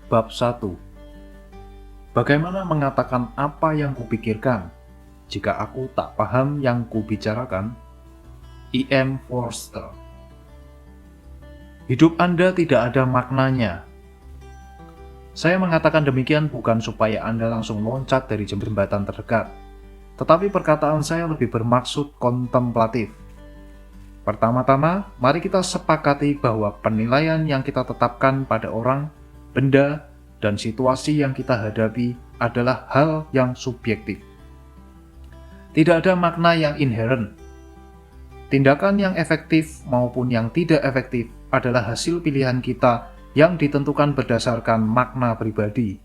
Bab 1. Bagaimana mengatakan apa yang kupikirkan jika aku tak paham yang kubicarakan? E.M. Forster. Hidup Anda tidak ada maknanya. Saya mengatakan demikian bukan supaya Anda langsung loncat dari jembatan terdekat, tetapi perkataan saya lebih bermaksud kontemplatif. Pertama-tama, mari kita sepakati bahwa penilaian yang kita tetapkan pada orang, benda, dan situasi yang kita hadapi adalah hal yang subjektif. Tidak ada makna yang inheren. Tindakan yang efektif maupun yang tidak efektif adalah hasil pilihan kita yang ditentukan berdasarkan makna pribadi.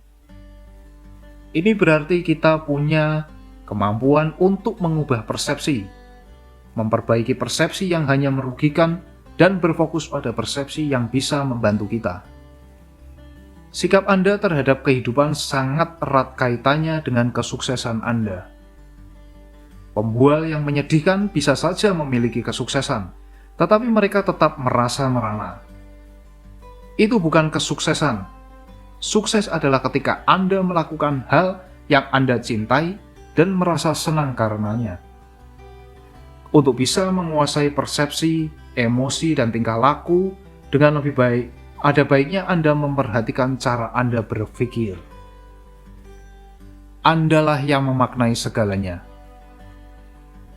Ini berarti kita punya kemampuan untuk mengubah persepsi, memperbaiki persepsi yang hanya merugikan, dan berfokus pada persepsi yang bisa membantu kita. Sikap Anda terhadap kehidupan sangat erat kaitannya dengan kesuksesan Anda. Pembual yang menyedihkan bisa saja memiliki kesuksesan, tetapi mereka tetap merasa merana. Itu bukan kesuksesan. Sukses adalah ketika Anda melakukan hal yang Anda cintai dan merasa senang karenanya. Untuk bisa menguasai persepsi, emosi, dan tingkah laku dengan lebih baik, ada baiknya Anda memperhatikan cara Anda berpikir. Andalah yang memaknai segalanya.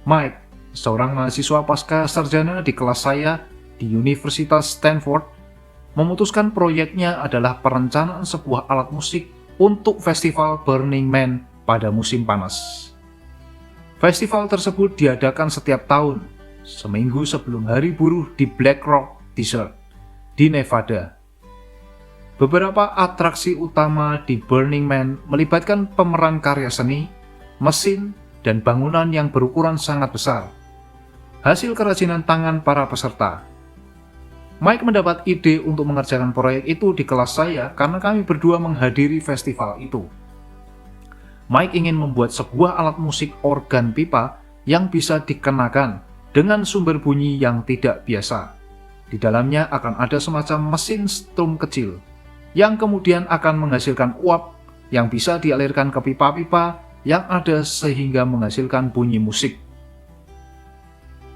Mike, seorang mahasiswa pasca sarjana di kelas saya di Universitas Stanford, memutuskan proyeknya adalah perencanaan sebuah alat musik untuk festival Burning Man pada musim panas. Festival tersebut diadakan setiap tahun, seminggu sebelum Hari Buruh di Black Rock Desert di Nevada. Beberapa atraksi utama di Burning Man melibatkan pemeran karya seni, mesin, dan bangunan yang berukuran sangat besar. Hasil kerajinan tangan para peserta. Mike mendapat ide untuk mengerjakan proyek itu di kelas saya karena kami berdua menghadiri festival itu. Mike ingin membuat sebuah alat musik organ pipa yang bisa dikenakan dengan sumber bunyi yang tidak biasa. Di dalamnya akan ada semacam mesin strum kecil yang kemudian akan menghasilkan uap yang bisa dialirkan ke pipa-pipa yang ada sehingga menghasilkan bunyi musik.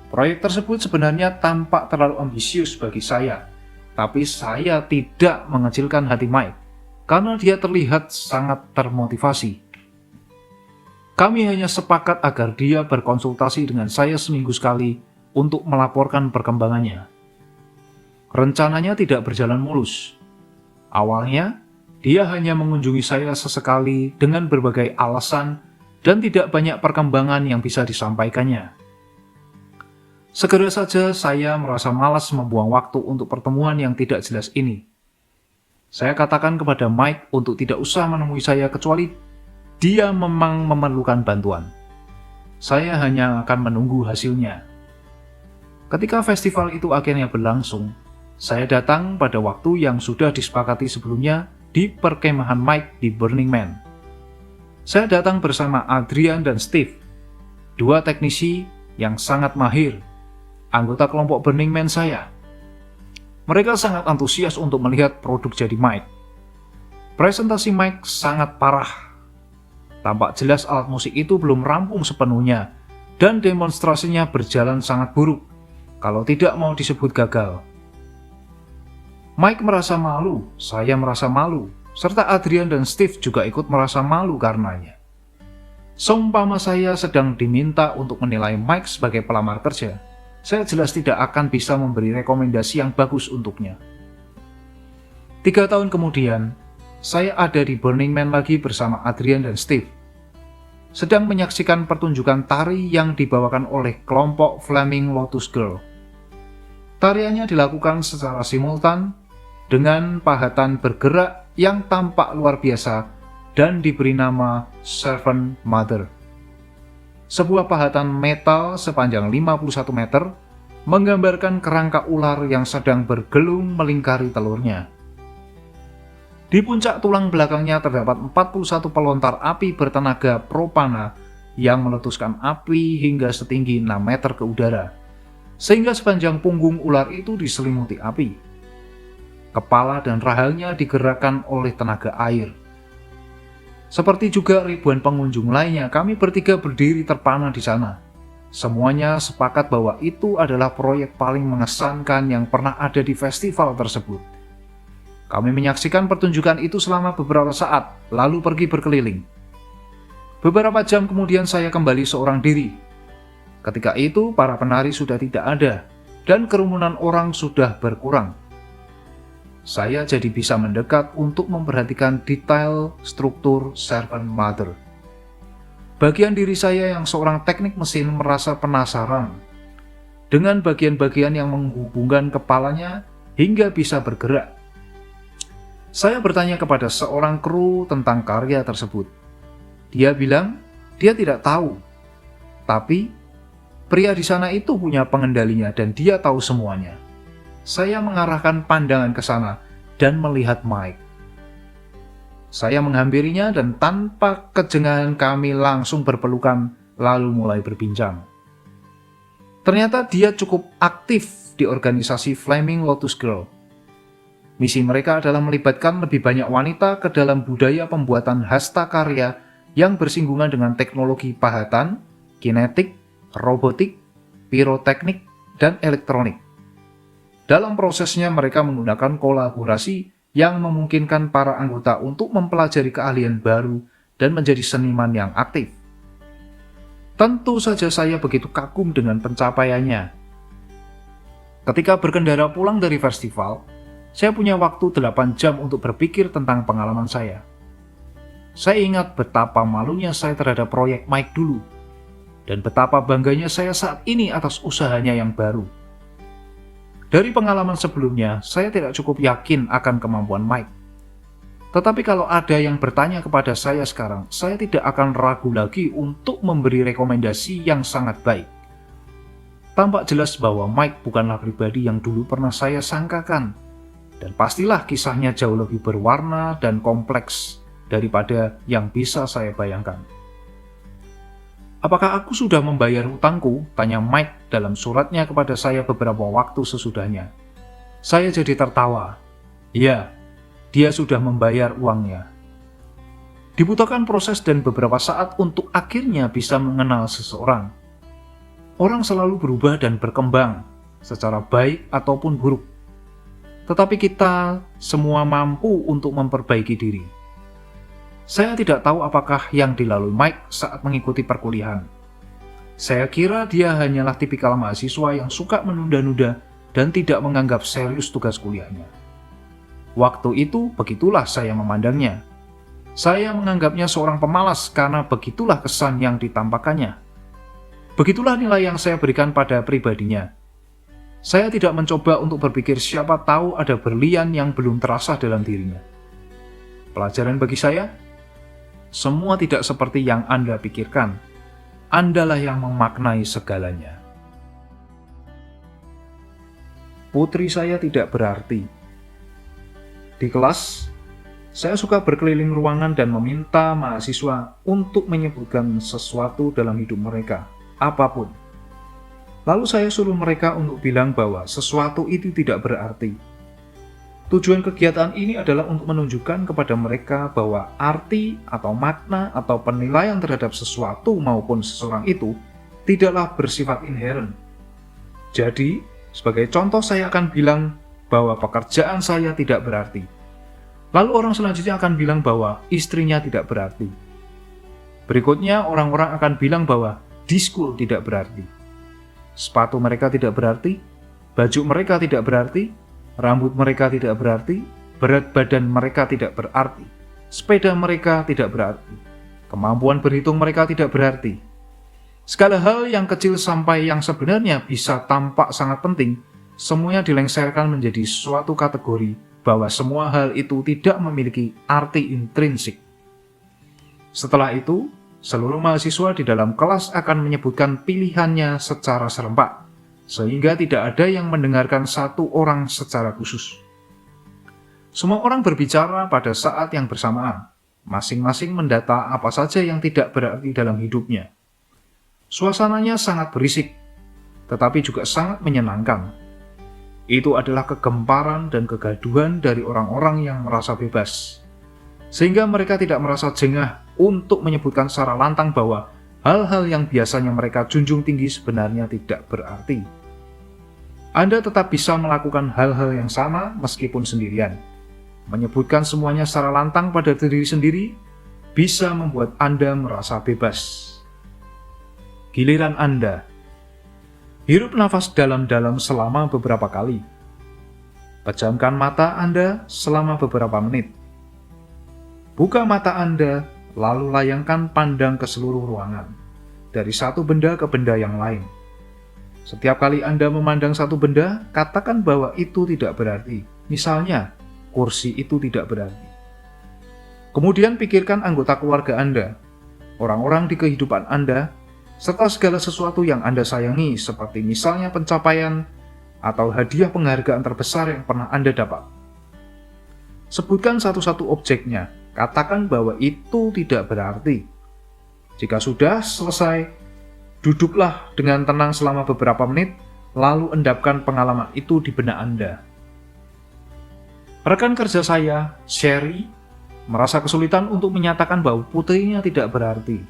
Proyek tersebut sebenarnya tampak terlalu ambisius bagi saya, tapi saya tidak mengecilkan hati Mike karena dia terlihat sangat termotivasi. Kami hanya sepakat agar dia berkonsultasi dengan saya seminggu sekali untuk melaporkan perkembangannya. Rencananya tidak berjalan mulus. Awalnya, dia hanya mengunjungi saya sesekali dengan berbagai alasan dan tidak banyak perkembangan yang bisa disampaikannya. Segera saja saya merasa malas membuang waktu untuk pertemuan yang tidak jelas ini. Saya katakan kepada Mike untuk tidak usah menemui saya kecuali dia memang memerlukan bantuan. Saya hanya akan menunggu hasilnya. Ketika festival itu akhirnya berlangsung, saya datang pada waktu yang sudah disepakati sebelumnya di perkemahan Mike di Burning Man. Saya datang bersama Adrian dan Steve, dua teknisi yang sangat mahir, anggota kelompok Burning Man saya. Mereka sangat antusias untuk melihat produk jadi Mike. Presentasi Mike sangat parah. Tampak jelas alat musik itu belum rampung sepenuhnya, dan demonstrasinya berjalan sangat buruk, kalau tidak mau disebut gagal. Mike merasa malu, saya merasa malu, serta Adrian dan Steve juga ikut merasa malu karenanya. Seumpama saya sedang diminta untuk menilai Mike sebagai pelamar kerja, saya jelas tidak akan bisa memberi rekomendasi yang bagus untuknya. 3 tahun kemudian, saya ada di Burning Man lagi bersama Adrian dan Steve, sedang menyaksikan pertunjukan tari yang dibawakan oleh kelompok Flaming Lotus Girl. Tariannya dilakukan secara simultan, dengan pahatan bergerak yang tampak luar biasa dan diberi nama Servant Mother. Sebuah pahatan metal sepanjang 51 meter menggambarkan kerangka ular yang sedang bergelung melingkari telurnya. Di puncak tulang belakangnya terdapat 41 pelontar api bertenaga propana yang meletuskan api hingga setinggi 6 meter ke udara, sehingga sepanjang punggung ular itu diselimuti api. Kepala dan rahangnya digerakkan oleh tenaga air. Seperti juga ribuan pengunjung lainnya, kami bertiga berdiri terpana di sana. Semuanya sepakat bahwa itu adalah proyek paling mengesankan yang pernah ada di festival tersebut. Kami menyaksikan pertunjukan itu selama beberapa saat, lalu pergi berkeliling. Beberapa jam kemudian saya kembali seorang diri. Ketika itu para penari sudah tidak ada, dan kerumunan orang sudah berkurang. Saya jadi bisa mendekat untuk memperhatikan detail struktur servant mother. Bagian diri saya yang seorang teknik mesin merasa penasaran dengan bagian-bagian yang menghubungkan kepalanya hingga bisa bergerak. Saya bertanya kepada seorang kru tentang karya tersebut. Dia bilang dia tidak tahu, tapi pria di sana itu punya pengendalinya dan dia tahu semuanya. Saya mengarahkan pandangan ke sana dan melihat Mike. Saya menghampirinya dan tanpa kejengahan kami langsung berpelukan lalu mulai berbincang. Ternyata dia cukup aktif di organisasi Flaming Lotus Girl. Misi mereka adalah melibatkan lebih banyak wanita ke dalam budaya pembuatan hasta karya yang bersinggungan dengan teknologi pahatan, kinetik, robotik, piroteknik, dan elektronik. Dalam prosesnya mereka menggunakan kolaborasi yang memungkinkan para anggota untuk mempelajari keahlian baru dan menjadi seniman yang aktif. Tentu saja saya begitu kagum dengan pencapaiannya. Ketika berkendara pulang dari festival, saya punya waktu 8 jam untuk berpikir tentang pengalaman saya. Saya ingat betapa malunya saya terhadap proyek Mike dulu, dan betapa bangganya saya saat ini atas usahanya yang baru. Dari pengalaman sebelumnya, saya tidak cukup yakin akan kemampuan Mike. Tetapi kalau ada yang bertanya kepada saya sekarang, saya tidak akan ragu lagi untuk memberi rekomendasi yang sangat baik. Tampak jelas bahwa Mike bukanlah pribadi yang dulu pernah saya sangkakan, dan pastilah kisahnya jauh lebih berwarna dan kompleks daripada yang bisa saya bayangkan. "Apakah aku sudah membayar hutangku?" tanya Mike dalam suratnya kepada saya beberapa waktu sesudahnya. Saya jadi tertawa. Ya, dia sudah membayar uangnya. Dibutuhkan proses dan beberapa saat untuk akhirnya bisa mengenal seseorang. Orang selalu berubah dan berkembang, secara baik ataupun buruk. Tetapi kita semua mampu untuk memperbaiki diri. Saya tidak tahu apakah yang dilalui Mike saat mengikuti perkuliahan. Saya kira dia hanyalah tipikal mahasiswa yang suka menunda-nunda dan tidak menganggap serius tugas kuliahnya. Waktu itu, begitulah saya memandangnya. Saya menganggapnya seorang pemalas karena begitulah kesan yang ditampakkannya. Begitulah nilai yang saya berikan pada pribadinya. Saya tidak mencoba untuk berpikir siapa tahu ada berlian yang belum terasa dalam dirinya. Pelajaran bagi saya, semua tidak seperti yang Anda pikirkan. Andalah yang memaknai segalanya. Putri saya tidak berarti. Di kelas, saya suka berkeliling ruangan dan meminta mahasiswa untuk menyebutkan sesuatu dalam hidup mereka, apapun. Lalu saya suruh mereka untuk bilang bahwa sesuatu itu tidak berarti. Tujuan kegiatan ini adalah untuk menunjukkan kepada mereka bahwa arti atau makna atau penilaian terhadap sesuatu maupun seseorang itu tidaklah bersifat inheren. Jadi, sebagai contoh saya akan bilang bahwa pekerjaan saya tidak berarti. Lalu orang selanjutnya akan bilang bahwa istrinya tidak berarti. Berikutnya orang-orang akan bilang bahwa diskul tidak berarti. Sepatu mereka tidak berarti, baju mereka tidak berarti, rambut mereka tidak berarti, berat badan mereka tidak berarti, sepeda mereka tidak berarti, kemampuan berhitung mereka tidak berarti. Segala hal yang kecil sampai yang sebenarnya bisa tampak sangat penting, semuanya dilengsarkan menjadi suatu kategori bahwa semua hal itu tidak memiliki arti intrinsik. Setelah itu, seluruh mahasiswa di dalam kelas akan menyebutkan pilihannya secara serempak, sehingga tidak ada yang mendengarkan satu orang secara khusus. Semua orang berbicara pada saat yang bersamaan, masing-masing mendata apa saja yang tidak berarti dalam hidupnya. Suasananya sangat berisik, tetapi juga sangat menyenangkan. Itu adalah kegemparan dan kegaduhan dari orang-orang yang merasa bebas, sehingga mereka tidak merasa jengah untuk menyebutkan secara lantang bahwa hal-hal yang biasanya mereka junjung tinggi sebenarnya tidak berarti. Anda tetap bisa melakukan hal-hal yang sama meskipun sendirian. Menyebutkan semuanya secara lantang pada diri sendiri bisa membuat Anda merasa bebas. Giliran Anda. Hirup nafas dalam-dalam selama beberapa kali. Pejamkan mata Anda selama beberapa menit. Buka mata Anda, lalu layangkan pandang ke seluruh ruangan, dari satu benda ke benda yang lain. Setiap kali Anda memandang satu benda, katakan bahwa itu tidak berarti. Misalnya, kursi itu tidak berarti. Kemudian pikirkan anggota keluarga Anda, orang-orang di kehidupan Anda, serta segala sesuatu yang Anda sayangi, seperti misalnya pencapaian atau hadiah penghargaan terbesar yang pernah Anda dapat. Sebutkan satu-satu objeknya, katakan bahwa itu tidak berarti. Jika sudah selesai, duduklah dengan tenang selama beberapa menit, lalu endapkan pengalaman itu di benak Anda. Rekan kerja saya, Sherry, merasa kesulitan untuk menyatakan bahwa putrinya tidak berarti.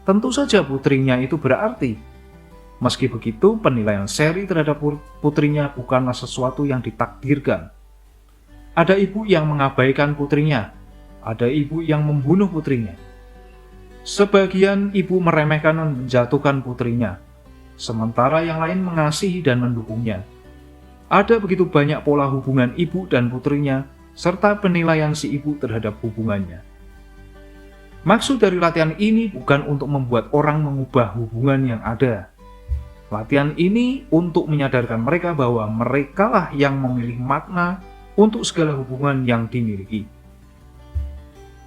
Tentu saja putrinya itu berarti. Meski begitu, penilaian Sherry terhadap putrinya bukanlah sesuatu yang ditakdirkan. Ada ibu yang mengabaikan putrinya, ada ibu yang membunuh putrinya. Sebagian ibu meremehkan dan menjatuhkan putrinya, sementara yang lain mengasihi dan mendukungnya. Ada begitu banyak pola hubungan ibu dan putrinya, serta penilaian si ibu terhadap hubungannya. Maksud dari latihan ini bukan untuk membuat orang mengubah hubungan yang ada. Latihan ini untuk menyadarkan mereka bahwa merekalah yang memilih makna untuk segala hubungan yang dimiliki.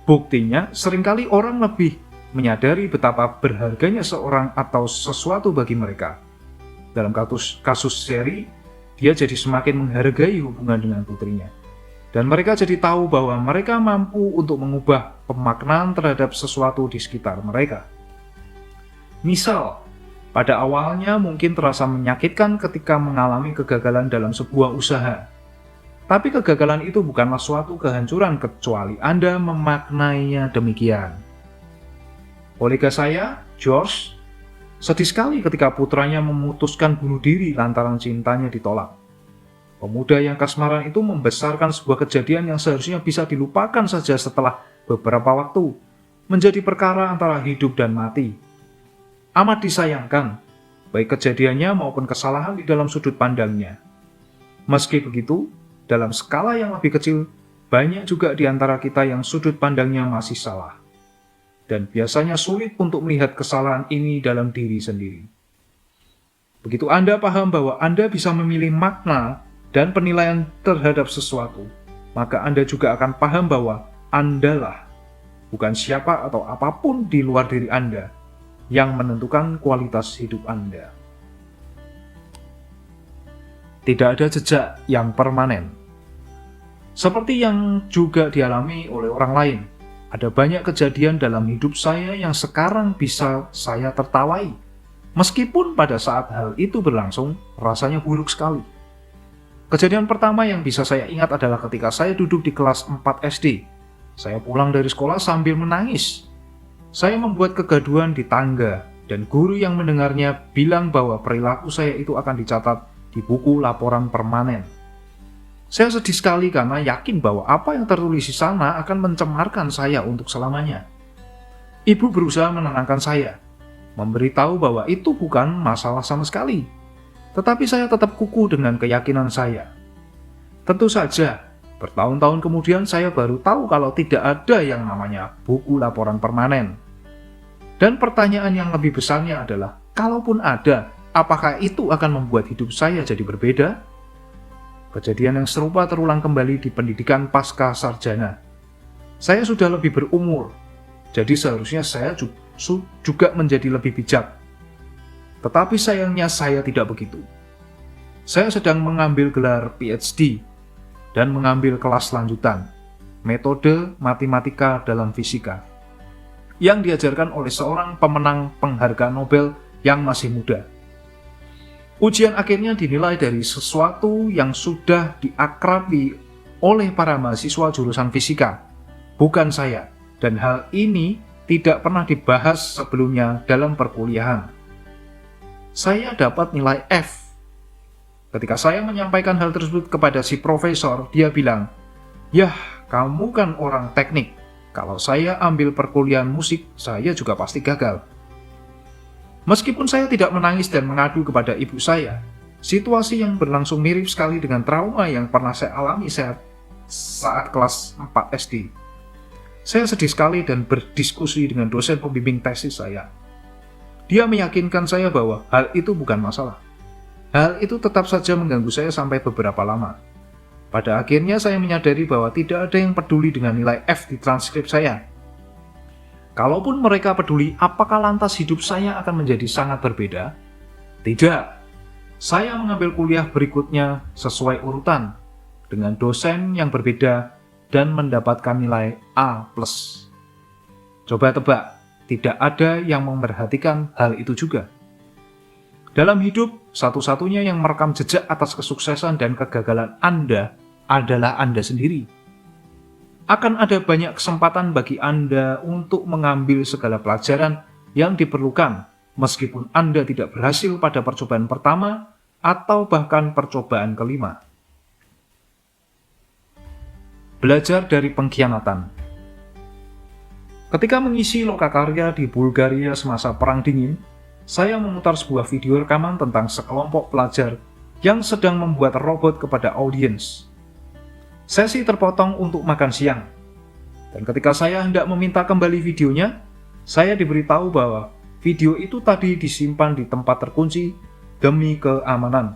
Buktinya, seringkali orang lebih menyadari betapa berharganya seorang atau sesuatu bagi mereka. Dalam kasus Sherry, dia jadi semakin menghargai hubungan dengan putrinya. Dan mereka jadi tahu bahwa mereka mampu untuk mengubah pemaknaan terhadap sesuatu di sekitar mereka. Misal, pada awalnya mungkin terasa menyakitkan ketika mengalami kegagalan dalam sebuah usaha. Tapi kegagalan itu bukanlah suatu kehancuran kecuali Anda memaknainya demikian. Kolega saya, George, sedih sekali ketika putranya memutuskan bunuh diri lantaran cintanya ditolak. Pemuda yang kasmaran itu membesarkan sebuah kejadian yang seharusnya bisa dilupakan saja setelah beberapa waktu, menjadi perkara antara hidup dan mati. Amat disayangkan, baik kejadiannya maupun kesalahan di dalam sudut pandangnya. Meski begitu, dalam skala yang lebih kecil, banyak juga di antara kita yang sudut pandangnya masih salah. Dan biasanya sulit untuk melihat kesalahan ini dalam diri sendiri. Begitu Anda paham bahwa Anda bisa memilih makna dan penilaian terhadap sesuatu, maka Anda juga akan paham bahwa Andalah, bukan siapa atau apapun di luar diri Anda, yang menentukan kualitas hidup Anda. Tidak ada jejak yang permanen. Seperti yang juga dialami oleh orang lain, ada banyak kejadian dalam hidup saya yang sekarang bisa saya tertawai, meskipun pada saat hal itu berlangsung, rasanya buruk sekali. Kejadian pertama yang bisa saya ingat adalah ketika saya duduk di kelas 4 SD. Saya pulang dari sekolah sambil menangis. Saya membuat kegaduhan di tangga, dan guru yang mendengarnya bilang bahwa perilaku saya itu akan dicatat di buku laporan permanen. Saya sedih sekali karena yakin bahwa apa yang tertulis di sana akan mencemarkan saya untuk selamanya. Ibu berusaha menenangkan saya, memberitahu bahwa itu bukan masalah sama sekali. Tetapi saya tetap kukuh dengan keyakinan saya. Tentu saja, bertahun-tahun kemudian saya baru tahu kalau tidak ada yang namanya buku laporan permanen. Dan pertanyaan yang lebih besarnya adalah, kalaupun ada, apakah itu akan membuat hidup saya jadi berbeda? Kejadian yang serupa terulang kembali di pendidikan pasca sarjana. Saya sudah lebih berumur, jadi seharusnya saya juga menjadi lebih bijak. Tetapi sayangnya saya tidak begitu. Saya sedang mengambil gelar PhD dan mengambil kelas lanjutan, metode matematika dalam fisika, yang diajarkan oleh seorang pemenang penghargaan Nobel yang masih muda. Ujian akhirnya dinilai dari sesuatu yang sudah diakrabi oleh para mahasiswa jurusan fisika, bukan saya, dan hal ini tidak pernah dibahas sebelumnya dalam perkuliahan. Saya dapat nilai F. Ketika saya menyampaikan hal tersebut kepada si profesor, dia bilang, "Yah, kamu kan orang teknik. Kalau saya ambil perkuliahan musik, saya juga pasti gagal." Meskipun saya tidak menangis dan mengadu kepada ibu saya, situasi yang berlangsung mirip sekali dengan trauma yang pernah saya alami saat kelas 4 SD. Saya sedih sekali dan berdiskusi dengan dosen pembimbing tesis saya. Dia meyakinkan saya bahwa hal itu bukan masalah. Hal itu tetap saja mengganggu saya sampai beberapa lama. Pada akhirnya saya menyadari bahwa tidak ada yang peduli dengan nilai F di transkrip saya. Kalaupun mereka peduli, apakah lantas hidup saya akan menjadi sangat berbeda? Tidak. Saya mengambil kuliah berikutnya sesuai urutan, dengan dosen yang berbeda dan mendapatkan nilai A+. Coba tebak, tidak ada yang memperhatikan hal itu juga. Dalam hidup, satu-satunya yang merekam jejak atas kesuksesan dan kegagalan Anda adalah Anda sendiri. Akan ada banyak kesempatan bagi Anda untuk mengambil segala pelajaran yang diperlukan, meskipun Anda tidak berhasil pada percobaan pertama atau bahkan percobaan kelima. Belajar dari pengkhianatan. Ketika mengisi lokakarya di Bulgaria semasa Perang Dingin, saya memutar sebuah video rekaman tentang sekelompok pelajar yang sedang membuat robot kepada audiens. Sesi terpotong untuk makan siang, dan ketika saya hendak meminta kembali videonya, saya diberitahu bahwa video itu tadi disimpan di tempat terkunci demi keamanan,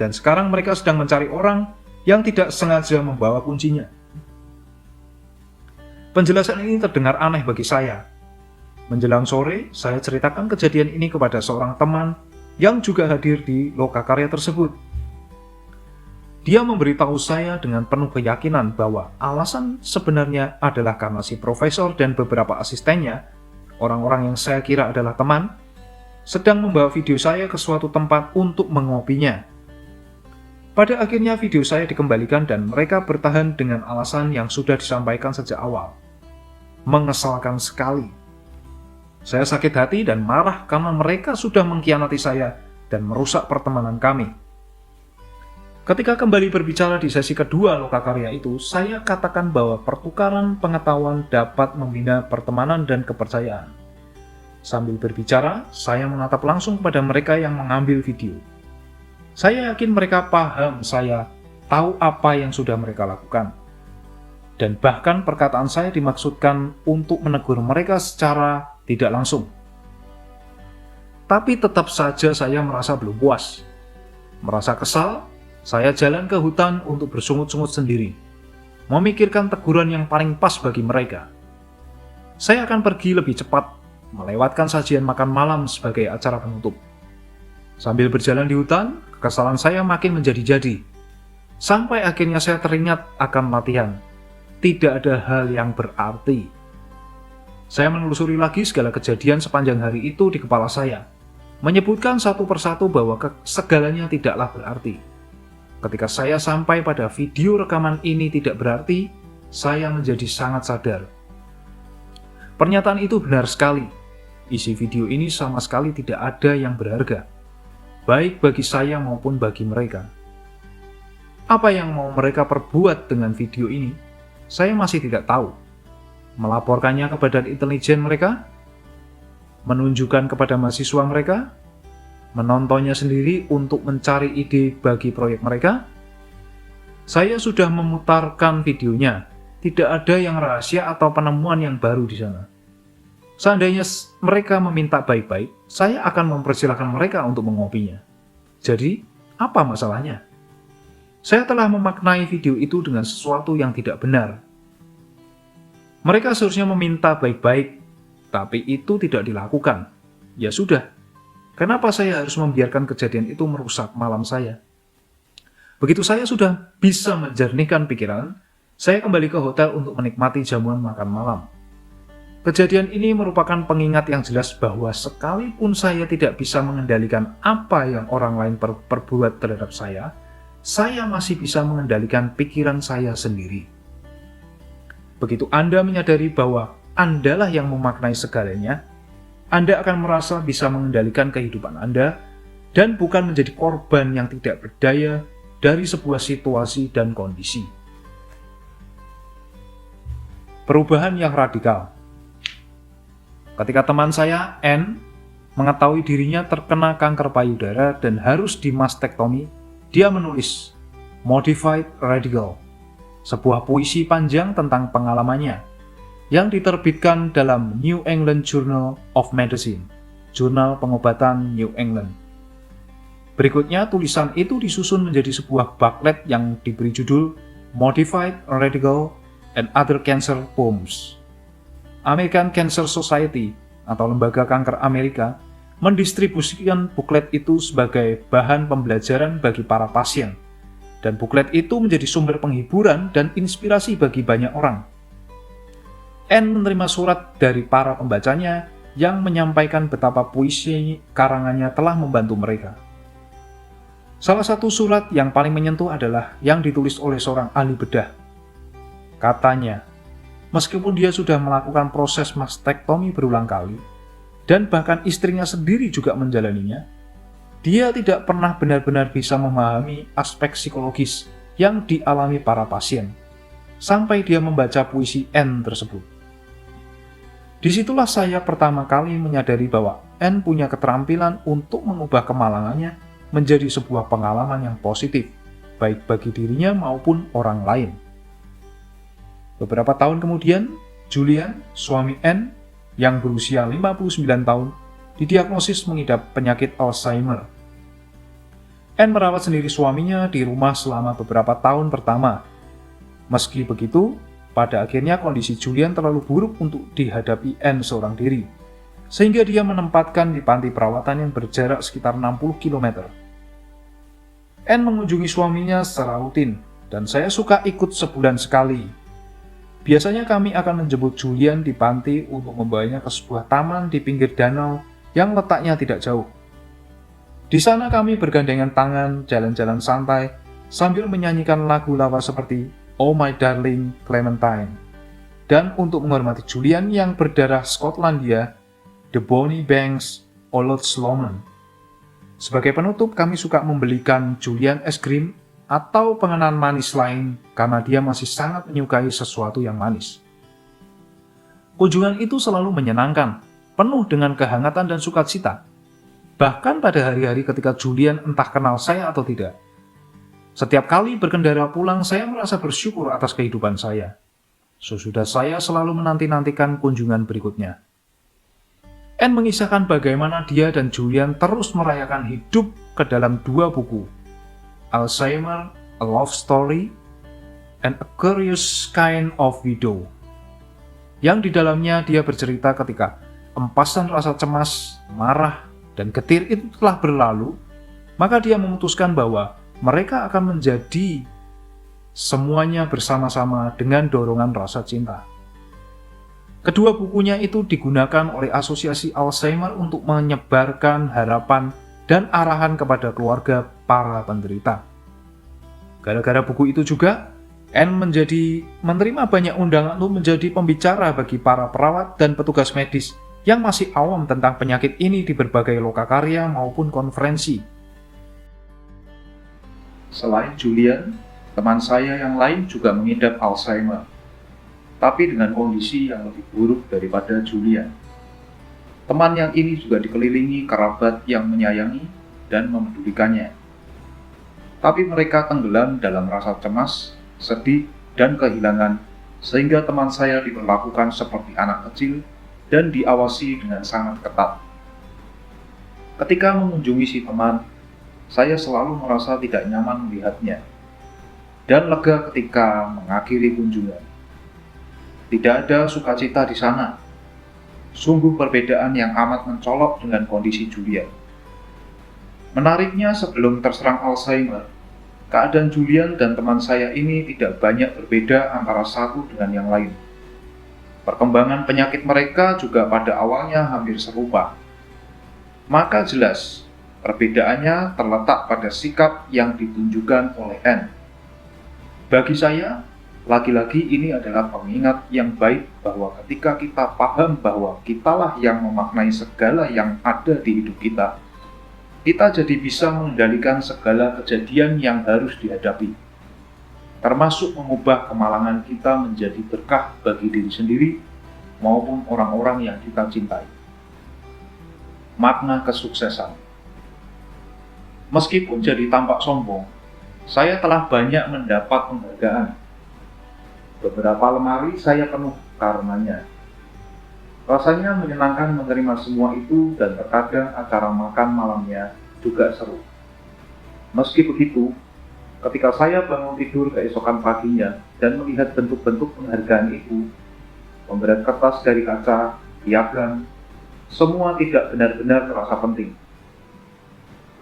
dan sekarang mereka sedang mencari orang yang tidak sengaja membawa kuncinya. Penjelasan ini terdengar aneh bagi saya. Menjelang sore, saya ceritakan kejadian ini kepada seorang teman yang juga hadir di lokakarya tersebut. Dia memberitahu saya dengan penuh keyakinan bahwa alasan sebenarnya adalah karena si profesor dan beberapa asistennya, orang-orang yang saya kira adalah teman, sedang membawa video saya ke suatu tempat untuk mengopinya. Pada akhirnya video saya dikembalikan dan mereka bertahan dengan alasan yang sudah disampaikan sejak awal. Mengesalkan sekali. Saya sakit hati dan marah karena mereka sudah mengkhianati saya dan merusak pertemanan kami. Ketika kembali berbicara di sesi kedua lokakarya itu, saya katakan bahwa pertukaran pengetahuan dapat membina pertemanan dan kepercayaan. Sambil berbicara, saya menatap langsung kepada mereka yang mengambil video. Saya yakin mereka paham saya tahu apa yang sudah mereka lakukan. Dan bahkan perkataan saya dimaksudkan untuk menegur mereka secara tidak langsung. Tapi tetap saja saya merasa belum puas. Merasa kesal, saya jalan ke hutan untuk bersungut-sungut sendiri, memikirkan teguran yang paling pas bagi mereka. Saya akan pergi lebih cepat, melewatkan sajian makan malam sebagai acara penutup. Sambil berjalan di hutan, kekesalan saya makin menjadi-jadi. Sampai akhirnya saya teringat akan latihan. Tidak ada hal yang berarti. Saya menelusuri lagi segala kejadian sepanjang hari itu di kepala saya, menyebutkan satu persatu bahwa segalanya tidaklah berarti. Ketika saya sampai pada video rekaman ini tidak berarti, saya menjadi sangat sadar. Pernyataan itu benar sekali. Isi video ini sama sekali tidak ada yang berharga, baik bagi saya maupun bagi mereka. Apa yang mau mereka perbuat dengan video ini, saya masih tidak tahu. Melaporkannya ke badan intelijen mereka? Menunjukkan kepada mahasiswa mereka? Menontonnya sendiri untuk mencari ide bagi proyek mereka? Saya sudah memutarkan videonya. Tidak ada yang rahasia atau penemuan yang baru di sana. Seandainya mereka meminta baik-baik, saya akan mempersilahkan mereka untuk mengopinya. Jadi, apa masalahnya? Saya telah memaknai video itu dengan sesuatu yang tidak benar. Mereka seharusnya meminta baik-baik, tapi itu tidak dilakukan. Ya sudah. Kenapa saya harus membiarkan kejadian itu merusak malam saya? Begitu saya sudah bisa menjernihkan pikiran, saya kembali ke hotel untuk menikmati jamuan makan malam. Kejadian ini merupakan pengingat yang jelas bahwa sekalipun saya tidak bisa mengendalikan apa yang orang lain perbuat terhadap saya masih bisa mengendalikan pikiran saya sendiri. Begitu Anda menyadari bahwa Andalah yang memaknai segalanya, Anda akan merasa bisa mengendalikan kehidupan Anda dan bukan menjadi korban yang tidak berdaya dari sebuah situasi dan kondisi. Perubahan yang radikal. Ketika teman saya, N, mengetahui dirinya terkena kanker payudara dan harus dimastektomi, dia menulis Modified Radical, sebuah puisi panjang tentang pengalamannya, yang diterbitkan dalam New England Journal of Medicine, jurnal pengobatan New England. Berikutnya, tulisan itu disusun menjadi sebuah booklet yang diberi judul Modified Radical and Other Cancer Poems. American Cancer Society atau Lembaga Kanker Amerika mendistribusikan buklet itu sebagai bahan pembelajaran bagi para pasien, dan buklet itu menjadi sumber penghiburan dan inspirasi bagi banyak orang. N menerima surat dari para pembacanya yang menyampaikan betapa puisi karangannya telah membantu mereka. Salah satu surat yang paling menyentuh adalah yang ditulis oleh seorang ahli bedah. Katanya, meskipun dia sudah melakukan proses mastektomi berulang kali, dan bahkan istrinya sendiri juga menjalaninya, dia tidak pernah benar-benar bisa memahami aspek psikologis yang dialami para pasien, sampai dia membaca puisi N tersebut. Disitulah saya pertama kali menyadari bahwa N punya keterampilan untuk mengubah kemalangannya menjadi sebuah pengalaman yang positif, baik bagi dirinya maupun orang lain. Beberapa tahun kemudian, Julian, suami N, yang berusia 59 tahun, didiagnosis mengidap penyakit Alzheimer. N merawat sendiri suaminya di rumah selama beberapa tahun pertama. Meski begitu, pada akhirnya kondisi Julian terlalu buruk untuk dihadapi N seorang diri, sehingga dia menempatkan di panti perawatan yang berjarak sekitar 60 km. N mengunjungi suaminya secara rutin, dan saya suka ikut sebulan sekali. Biasanya kami akan menjemput Julian di panti untuk membawanya ke sebuah taman di pinggir danau yang letaknya tidak jauh. Di sana kami bergandengan tangan, jalan-jalan santai, sambil menyanyikan lagu lawas seperti Oh My Darling Clementine. Dan untuk menghormati Julian yang berdarah Skotlandia, The Bonnie Banks Old Sloman. Sebagai penutup, kami suka membelikan Julian es krim atau pengenan manis lain karena dia masih sangat menyukai sesuatu yang manis. Kunjungan itu selalu menyenangkan, penuh dengan kehangatan dan sukacita. Bahkan pada hari-hari ketika Julian entah kenal saya atau tidak. Setiap kali berkendara pulang, saya merasa bersyukur atas kehidupan saya. Sesudah saya selalu menanti-nantikan kunjungan berikutnya. N mengisahkan bagaimana dia dan Julian terus merayakan hidup ke dalam dua buku, Alzheimer, A Love Story, and A Curious Kind of Widow, yang di dalamnya dia bercerita ketika empasan rasa cemas, marah, dan getir itu telah berlalu, maka dia memutuskan bahwa mereka akan menjadi semuanya bersama-sama dengan dorongan rasa cinta. Kedua bukunya itu digunakan oleh Asosiasi Alzheimer untuk menyebarkan harapan dan arahan kepada keluarga para penderita. Gara-gara buku itu juga, N menerima banyak undangan untuk menjadi pembicara bagi para perawat dan petugas medis yang masih awam tentang penyakit ini di berbagai lokakarya maupun konferensi. Selain Julian, teman saya yang lain juga mengidap Alzheimer, tapi dengan kondisi yang lebih buruk daripada Julian. Teman yang ini juga dikelilingi kerabat yang menyayangi dan memedulikannya. Tapi mereka tenggelam dalam rasa cemas, sedih, dan kehilangan, sehingga teman saya diperlakukan seperti anak kecil dan diawasi dengan sangat ketat. Ketika mengunjungi si teman, saya selalu merasa tidak nyaman melihatnya, dan lega ketika mengakhiri kunjungan. Tidak ada sukacita di sana. Sungguh perbedaan yang amat mencolok dengan kondisi Julian. Menariknya, sebelum terserang Alzheimer, keadaan Julian dan teman saya ini tidak banyak berbeda antara satu dengan yang lain. Perkembangan penyakit mereka juga pada awalnya hampir serupa. Maka jelas, perbedaannya terletak pada sikap yang ditunjukkan oleh N. Bagi saya, lagi-lagi ini adalah pengingat yang baik bahwa ketika kita paham bahwa kitalah yang memaknai segala yang ada di hidup kita jadi bisa mengendalikan segala kejadian yang harus dihadapi, termasuk mengubah kemalangan kita menjadi berkah bagi diri sendiri maupun orang-orang yang kita cintai. Makna kesuksesan. Meskipun jadi tampak sombong, saya telah banyak mendapat penghargaan. Beberapa lemari saya penuh karenanya. Rasanya menyenangkan menerima semua itu dan terkadang acara makan malamnya juga seru. Meski begitu, ketika saya bangun tidur keesokan paginya dan melihat bentuk-bentuk penghargaan itu, pemberian kertas dari kaca, piagam, semua tidak benar-benar terasa penting.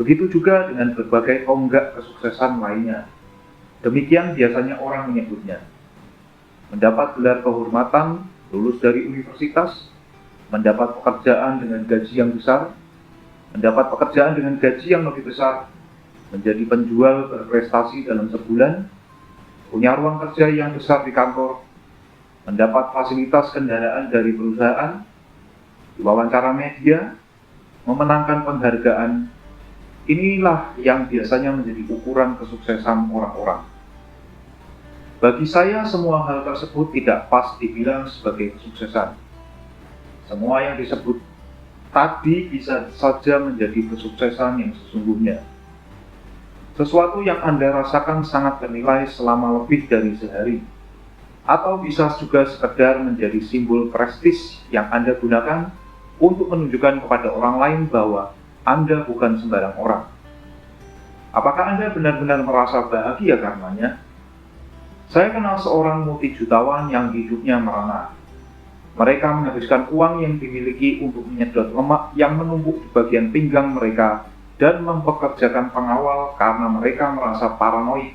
Begitu juga dengan berbagai tonggak kesuksesan lainnya. Demikian biasanya orang menyebutnya. Mendapat gelar kehormatan, lulus dari universitas, mendapat pekerjaan dengan gaji yang besar, mendapat pekerjaan dengan gaji yang lebih besar, menjadi penjual berprestasi dalam sebulan, punya ruang kerja yang besar di kantor, mendapat fasilitas kendaraan dari perusahaan, diwawancara media, memenangkan penghargaan. Inilah yang biasanya menjadi ukuran kesuksesan orang-orang. Bagi saya, semua hal tersebut tidak pas dibilang sebagai kesuksesan. Semua yang disebut tadi bisa saja menjadi kesuksesan yang sesungguhnya. Sesuatu yang Anda rasakan sangat bernilai selama lebih dari sehari, atau bisa juga sekedar menjadi simbol prestis yang Anda gunakan untuk menunjukkan kepada orang lain bahwa Anda bukan sembarang orang. Apakah Anda benar-benar merasa bahagia karenanya? Saya kenal seorang multijutawan yang hidupnya merana. Mereka menghabiskan uang yang dimiliki untuk menyedot lemak yang menumpuk di bagian pinggang mereka dan mempekerjakan pengawal karena mereka merasa paranoid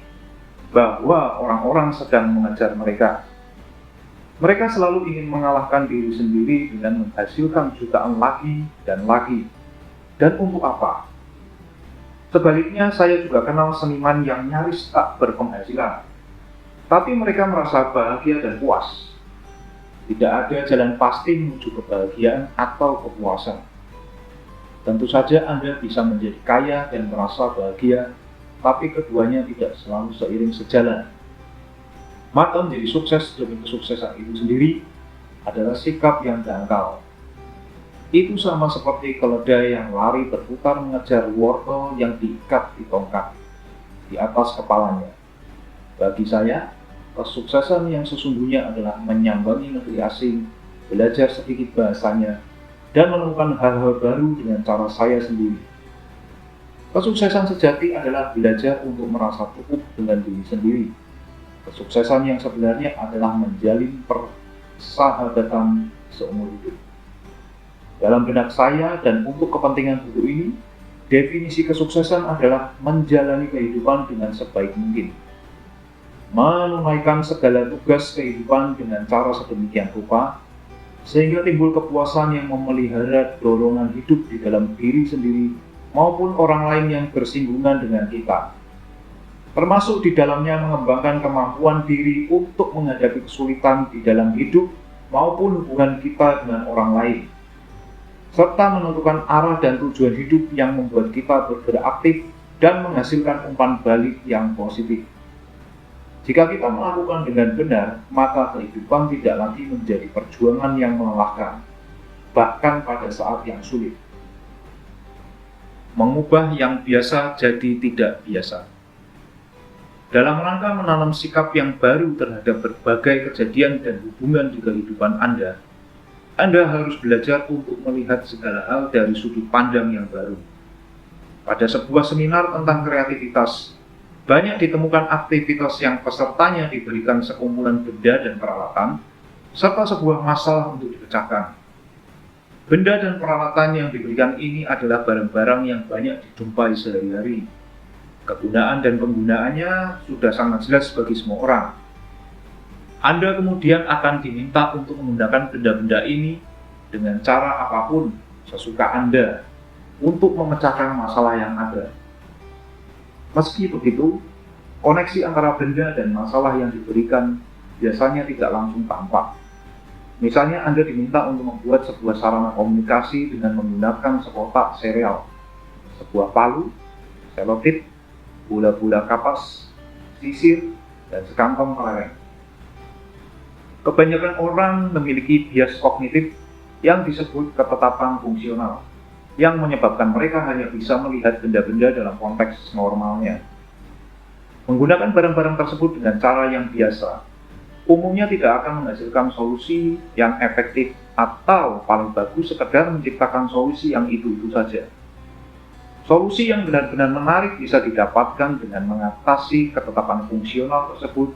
bahwa orang-orang sedang mengejar mereka. Mereka selalu ingin mengalahkan diri sendiri dengan menghasilkan jutaan lagi dan lagi. Dan untuk apa? Sebaliknya, saya juga kenal seniman yang nyaris tak berpenghasilan, tapi mereka merasa bahagia dan puas. Tidak ada jalan pasti menuju kebahagiaan atau kepuasan. Tentu saja Anda bisa menjadi kaya dan merasa bahagia, tapi keduanya tidak selalu seiring sejalan. Maka menjadi sukses demi kesuksesan itu sendiri adalah sikap yang dangkal. Itu sama seperti keledai yang lari berputar mengejar wortel yang diikat di tongkat di atas kepalanya. Bagi saya, kesuksesan yang sesungguhnya adalah menyambangi negeri asing, belajar sedikit bahasanya, dan menemukan hal-hal baru dengan cara saya sendiri. Kesuksesan sejati adalah belajar untuk merasa cukup dengan diri sendiri. Kesuksesan yang sebenarnya adalah menjalin persahabatan seumur hidup. Dalam benak saya dan untuk kepentingan buku ini, definisi kesuksesan adalah menjalani kehidupan dengan sebaik mungkin. Menunaikan segala tugas kehidupan dengan cara sedemikian rupa, sehingga timbul kepuasan yang memelihara dorongan hidup di dalam diri sendiri maupun orang lain yang bersinggungan dengan kita. Termasuk di dalamnya mengembangkan kemampuan diri untuk menghadapi kesulitan di dalam hidup maupun hubungan kita dengan orang lain, serta menentukan arah dan tujuan hidup yang membuat kita bergerak aktif dan menghasilkan umpan balik yang positif. Jika kita melakukan dengan benar, maka kehidupan tidak lagi menjadi perjuangan yang melelahkan, bahkan pada saat yang sulit. Mengubah yang biasa jadi tidak biasa. Dalam rangka menanam sikap yang baru terhadap berbagai kejadian dan hubungan di kehidupan Anda harus belajar untuk melihat segala hal dari sudut pandang yang baru. Pada sebuah seminar tentang kreativitas, banyak ditemukan aktivitas yang pesertanya diberikan sekumpulan benda dan peralatan, serta sebuah masalah untuk dipecahkan. Benda dan peralatan yang diberikan ini adalah barang-barang yang banyak dijumpai sehari-hari. Kegunaan dan penggunaannya sudah sangat jelas bagi semua orang. Anda kemudian akan diminta untuk menggunakan benda-benda ini dengan cara apapun sesuka Anda untuk memecahkan masalah yang ada. Meski begitu, koneksi antara benda dan masalah yang diberikan biasanya tidak langsung tampak. Misalnya Anda diminta untuk membuat sebuah sarana komunikasi dengan menggunakan sekotak sereal, sebuah palu, selotip, bola-bola kapas, sisir, dan sekantong kelereng. Kebanyakan orang memiliki bias kognitif yang disebut ketetapan fungsional, yang menyebabkan mereka hanya bisa melihat benda-benda dalam konteks normalnya. Menggunakan barang-barang tersebut dengan cara yang biasa, umumnya tidak akan menghasilkan solusi yang efektif atau paling bagus sekedar menciptakan solusi yang itu-itu saja. Solusi yang benar-benar menarik bisa didapatkan dengan mengatasi ketetapan fungsional tersebut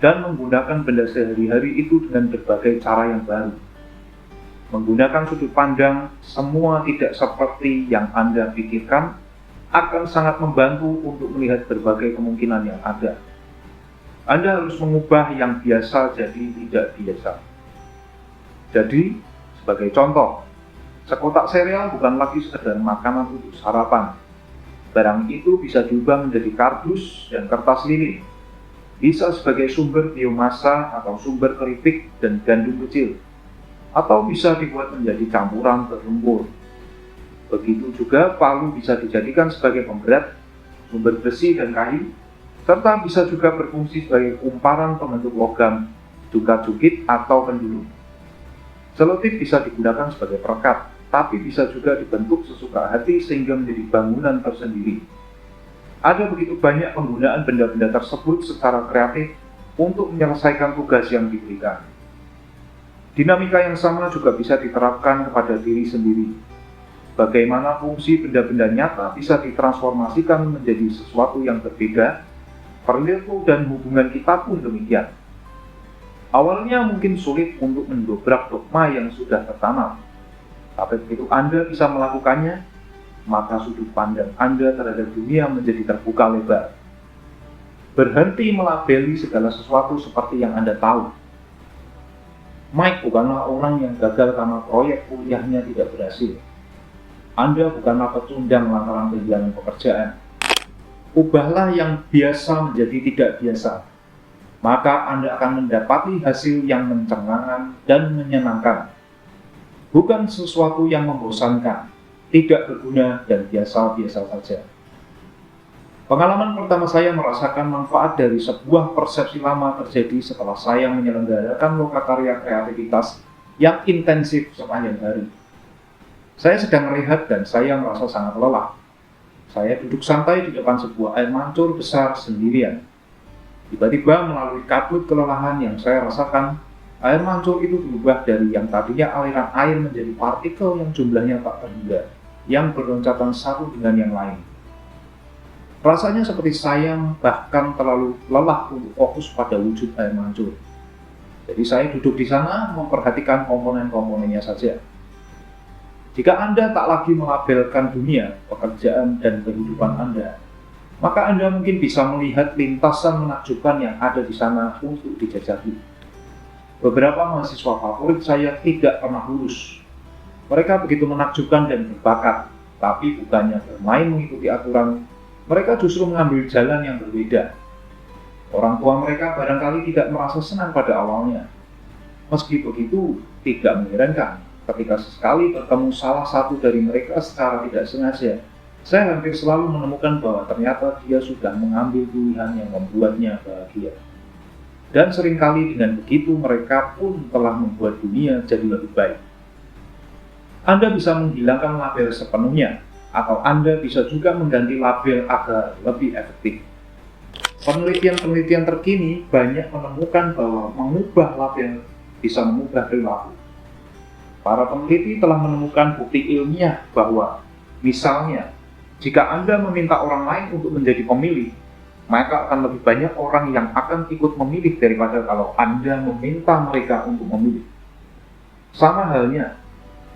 dan menggunakan benda sehari-hari itu dengan berbagai cara yang baru. Menggunakan sudut pandang semua tidak seperti yang Anda pikirkan akan sangat membantu untuk melihat berbagai kemungkinan yang ada. Anda harus mengubah yang biasa jadi tidak biasa. Jadi, sebagai contoh, sekotak sereal bukan lagi sekedar makanan untuk sarapan. Barang itu bisa diubah menjadi kardus dan kertas lilin. Bisa sebagai sumber biomasa atau sumber keripik dan gandum kecil, atau bisa dibuat menjadi campuran berlumpur. Begitu juga palu bisa dijadikan sebagai pemberat, sumber besi dan kayu, serta bisa juga berfungsi sebagai kumparan pembentuk logam, dukat-dukit atau pendulum. Selotip bisa digunakan sebagai perekat, tapi bisa juga dibentuk sesuka hati sehingga menjadi bangunan tersendiri. Ada begitu banyak penggunaan benda-benda tersebut secara kreatif untuk menyelesaikan tugas yang diberikan. Dinamika yang sama juga bisa diterapkan kepada diri sendiri. Bagaimana fungsi benda-benda nyata bisa ditransformasikan menjadi sesuatu yang berbeda, perilaku dan hubungan kita pun demikian. Awalnya mungkin sulit untuk mendobrak dogma yang sudah tertanam, tapi begitu Anda bisa melakukannya, maka sudut pandang Anda terhadap dunia menjadi terbuka lebar. Berhenti melabeli segala sesuatu seperti yang Anda tahu. Mike bukanlah orang yang gagal karena proyek kuliahnya tidak berhasil. Anda bukanlah pecundang lantaran kehilangan pekerjaan. Ubahlah yang biasa menjadi tidak biasa. Maka Anda akan mendapati hasil yang mencengangkan dan menyenangkan. Bukan sesuatu yang membosankan, tidak berguna, dan biasa-biasa saja. Pengalaman pertama saya merasakan manfaat dari sebuah persepsi lama terjadi setelah saya menyelenggarakan lokakarya kreativitas yang intensif sepanjang hari. Saya sedang melihat dan saya merasa sangat lelah. Saya duduk santai di depan sebuah air mancur besar sendirian. Tiba-tiba melalui kabut kelelahan yang saya rasakan, air mancur itu berubah dari yang tadinya aliran air menjadi partikel yang jumlahnya tak terhingga, yang berloncatan satu dengan yang lain. Rasanya seperti saya bahkan terlalu lelah untuk fokus pada wujud air mancur. Jadi saya duduk di sana memperhatikan komponen-komponennya saja. Jika Anda tak lagi melabelkan dunia, pekerjaan, dan kehidupan Anda, maka Anda mungkin bisa melihat lintasan menakjubkan yang ada di sana untuk dijajaki. Beberapa mahasiswa favorit saya tidak pernah lulus. Mereka begitu menakjubkan dan berbakat, tapi bukannya bermain mengikuti aturan, mereka justru mengambil jalan yang berbeda. Orang tua mereka barangkali tidak merasa senang pada awalnya. Meski begitu, tidak mengherankan ketika sesekali bertemu salah satu dari mereka secara tidak sengaja. Saya hampir selalu menemukan bahwa ternyata dia sudah mengambil pilihan yang membuatnya bahagia. Dan seringkali dengan begitu mereka pun telah membuat dunia jadi lebih baik. Anda bisa menghilangkan label sepenuhnya, atau Anda bisa juga mengganti label agar lebih efektif. Penelitian-penelitian terkini banyak menemukan bahwa mengubah label bisa mengubah perilaku. Para peneliti telah menemukan bukti ilmiah bahwa, misalnya, jika Anda meminta orang lain untuk menjadi pemilih, maka akan lebih banyak orang yang akan ikut memilih daripada kalau Anda meminta mereka untuk memilih. Sama halnya,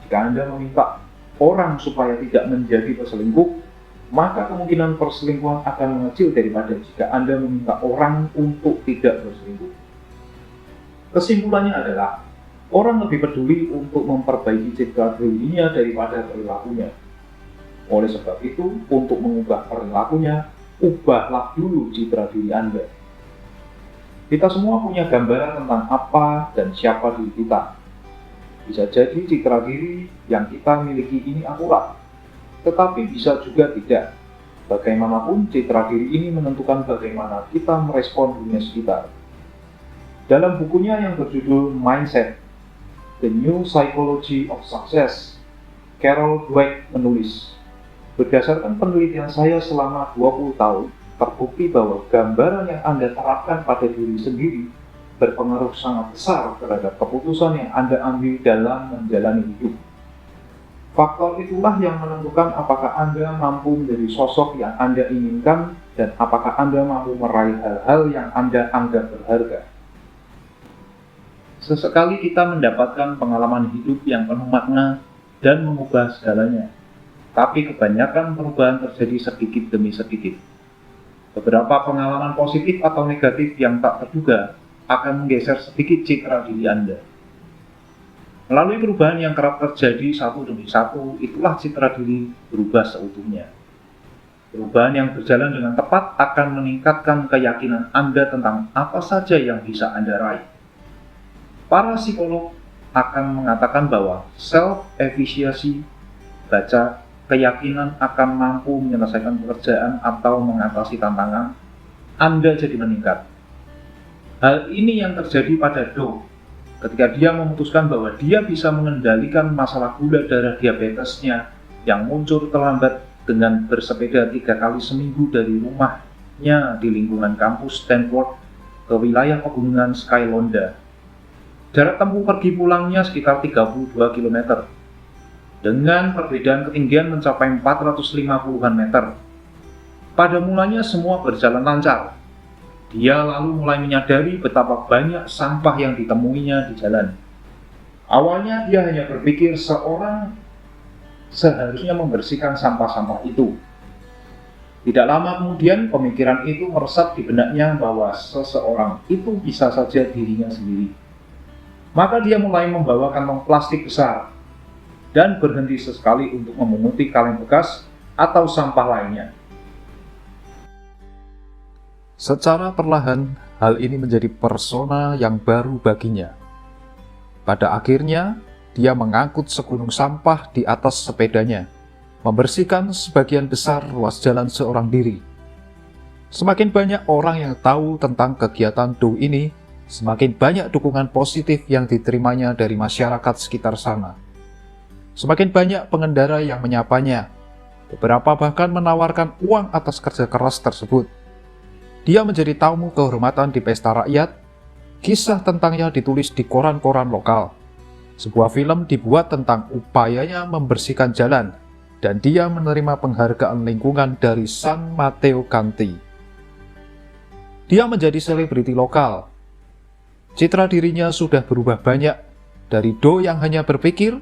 jika Anda meminta orang supaya tidak menjadi peselingkuh, maka kemungkinan perselingkuhan akan mengecil daripada jika Anda meminta orang untuk tidak berselingkuh. Kesimpulannya adalah, orang lebih peduli untuk memperbaiki citra dirinya daripada perilakunya. Oleh sebab itu, untuk mengubah perilakunya, ubahlah dulu citra diri Anda. Kita semua punya gambaran tentang apa dan siapa diri kita. Bisa jadi citra diri yang kita miliki ini akurat, tetapi bisa juga tidak. Bagaimanapun, citra diri ini menentukan bagaimana kita merespon dunia sekitar. Dalam bukunya yang berjudul Mindset, The New Psychology of Success, Carol Dweck menulis, berdasarkan penelitian saya selama 20 tahun, terbukti bahwa gambaran yang Anda terapkan pada diri sendiri berpengaruh sangat besar terhadap keputusan yang Anda ambil dalam menjalani hidup. Faktor itulah yang menentukan apakah Anda mampu menjadi sosok yang Anda inginkan dan apakah Anda mampu meraih hal-hal yang Anda anggap berharga. Sesekali kita mendapatkan pengalaman hidup yang penuh makna dan mengubah segalanya. Tapi kebanyakan perubahan terjadi sedikit demi sedikit. Beberapa pengalaman positif atau negatif yang tak terduga akan menggeser sedikit citra diri Anda. Melalui perubahan yang kerap terjadi satu demi satu, itulah citra diri berubah seutuhnya. Perubahan yang berjalan dengan tepat akan meningkatkan keyakinan Anda tentang apa saja yang bisa Anda raih. Para psikolog akan mengatakan bahwa self-efficacy, baca keyakinan akan mampu menyelesaikan pekerjaan atau mengatasi tantangan Anda jadi meningkat. Hal ini yang terjadi pada Do ketika dia memutuskan bahwa dia bisa mengendalikan masalah gula darah diabetesnya yang muncul terlambat dengan bersepeda 3 kali seminggu dari rumahnya di lingkungan kampus Stanford ke wilayah pegunungan Skylonda. Jarak tempuh pergi pulangnya sekitar 32 km. Dengan perbedaan ketinggian mencapai 450-an meter. Pada mulanya semua berjalan lancar. Dia lalu mulai menyadari betapa banyak sampah yang ditemuinya di jalan. Awalnya dia hanya berpikir seorang seharusnya membersihkan sampah-sampah itu. Tidak lama kemudian pemikiran itu meresap di benaknya bahwa seseorang itu bisa saja dirinya sendiri. Maka dia mulai membawa kantong plastik besar dan berhenti sesekali untuk memunguti kaleng bekas atau sampah lainnya. Secara perlahan, hal ini menjadi persona yang baru baginya. Pada akhirnya, dia mengangkut segunung sampah di atas sepedanya, membersihkan sebagian besar ruas jalan seorang diri. Semakin banyak orang yang tahu tentang kegiatan Do ini, semakin banyak dukungan positif yang diterimanya dari masyarakat sekitar sana. Semakin banyak pengendara yang menyapanya, beberapa bahkan menawarkan uang atas kerja keras tersebut. Dia menjadi tamu kehormatan di pesta rakyat, kisah tentangnya ditulis di koran-koran lokal. Sebuah film dibuat tentang upayanya membersihkan jalan, dan dia menerima penghargaan lingkungan dari San Mateo County. Dia menjadi selebriti lokal. Citra dirinya sudah berubah banyak, dari Do yang hanya berpikir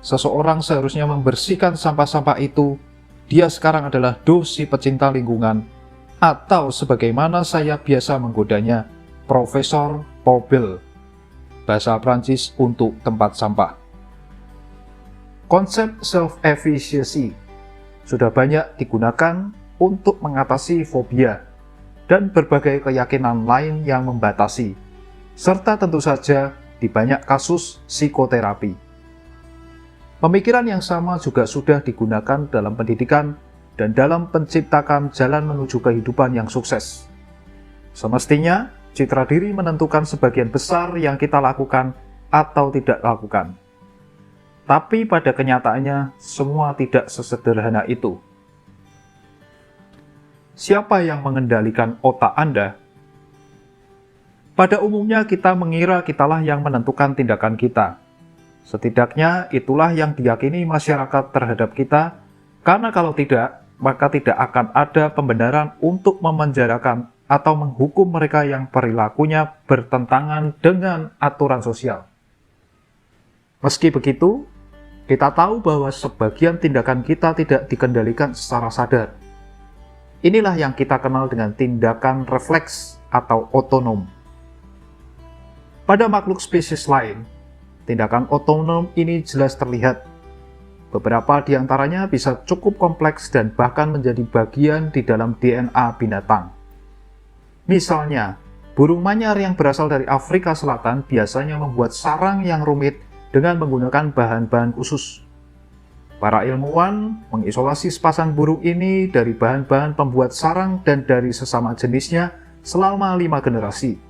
seseorang seharusnya membersihkan sampah-sampah itu, dia sekarang adalah Do si pecinta lingkungan, atau sebagaimana saya biasa menggodanya, Profesor Poubelle, bahasa Prancis untuk tempat sampah. Konsep self-efficacy sudah banyak digunakan untuk mengatasi fobia dan berbagai keyakinan lain yang membatasi, serta tentu saja di banyak kasus psikoterapi. Pemikiran yang sama juga sudah digunakan dalam pendidikan dan dalam menciptakan jalan menuju kehidupan yang sukses. Semestinya, citra diri menentukan sebagian besar yang kita lakukan atau tidak lakukan. Tapi pada kenyataannya, semua tidak sesederhana itu. Siapa yang mengendalikan otak Anda? Pada umumnya kita mengira kitalah yang menentukan tindakan kita. Setidaknya itulah yang diyakini masyarakat terhadap kita, karena kalau tidak, maka tidak akan ada pembenaran untuk memenjarakan atau menghukum mereka yang perilakunya bertentangan dengan aturan sosial. Meski begitu, kita tahu bahwa sebagian tindakan kita tidak dikendalikan secara sadar. Inilah yang kita kenal dengan tindakan refleks atau otonom. Pada makhluk spesies lain, tindakan otonom ini jelas terlihat. Beberapa di antaranya bisa cukup kompleks dan bahkan menjadi bagian di dalam DNA binatang. Misalnya, burung manyar yang berasal dari Afrika Selatan biasanya membuat sarang yang rumit dengan menggunakan bahan-bahan khusus. Para ilmuwan mengisolasi sepasang burung ini dari bahan-bahan pembuat sarang dan dari sesama jenisnya selama 5 generasi.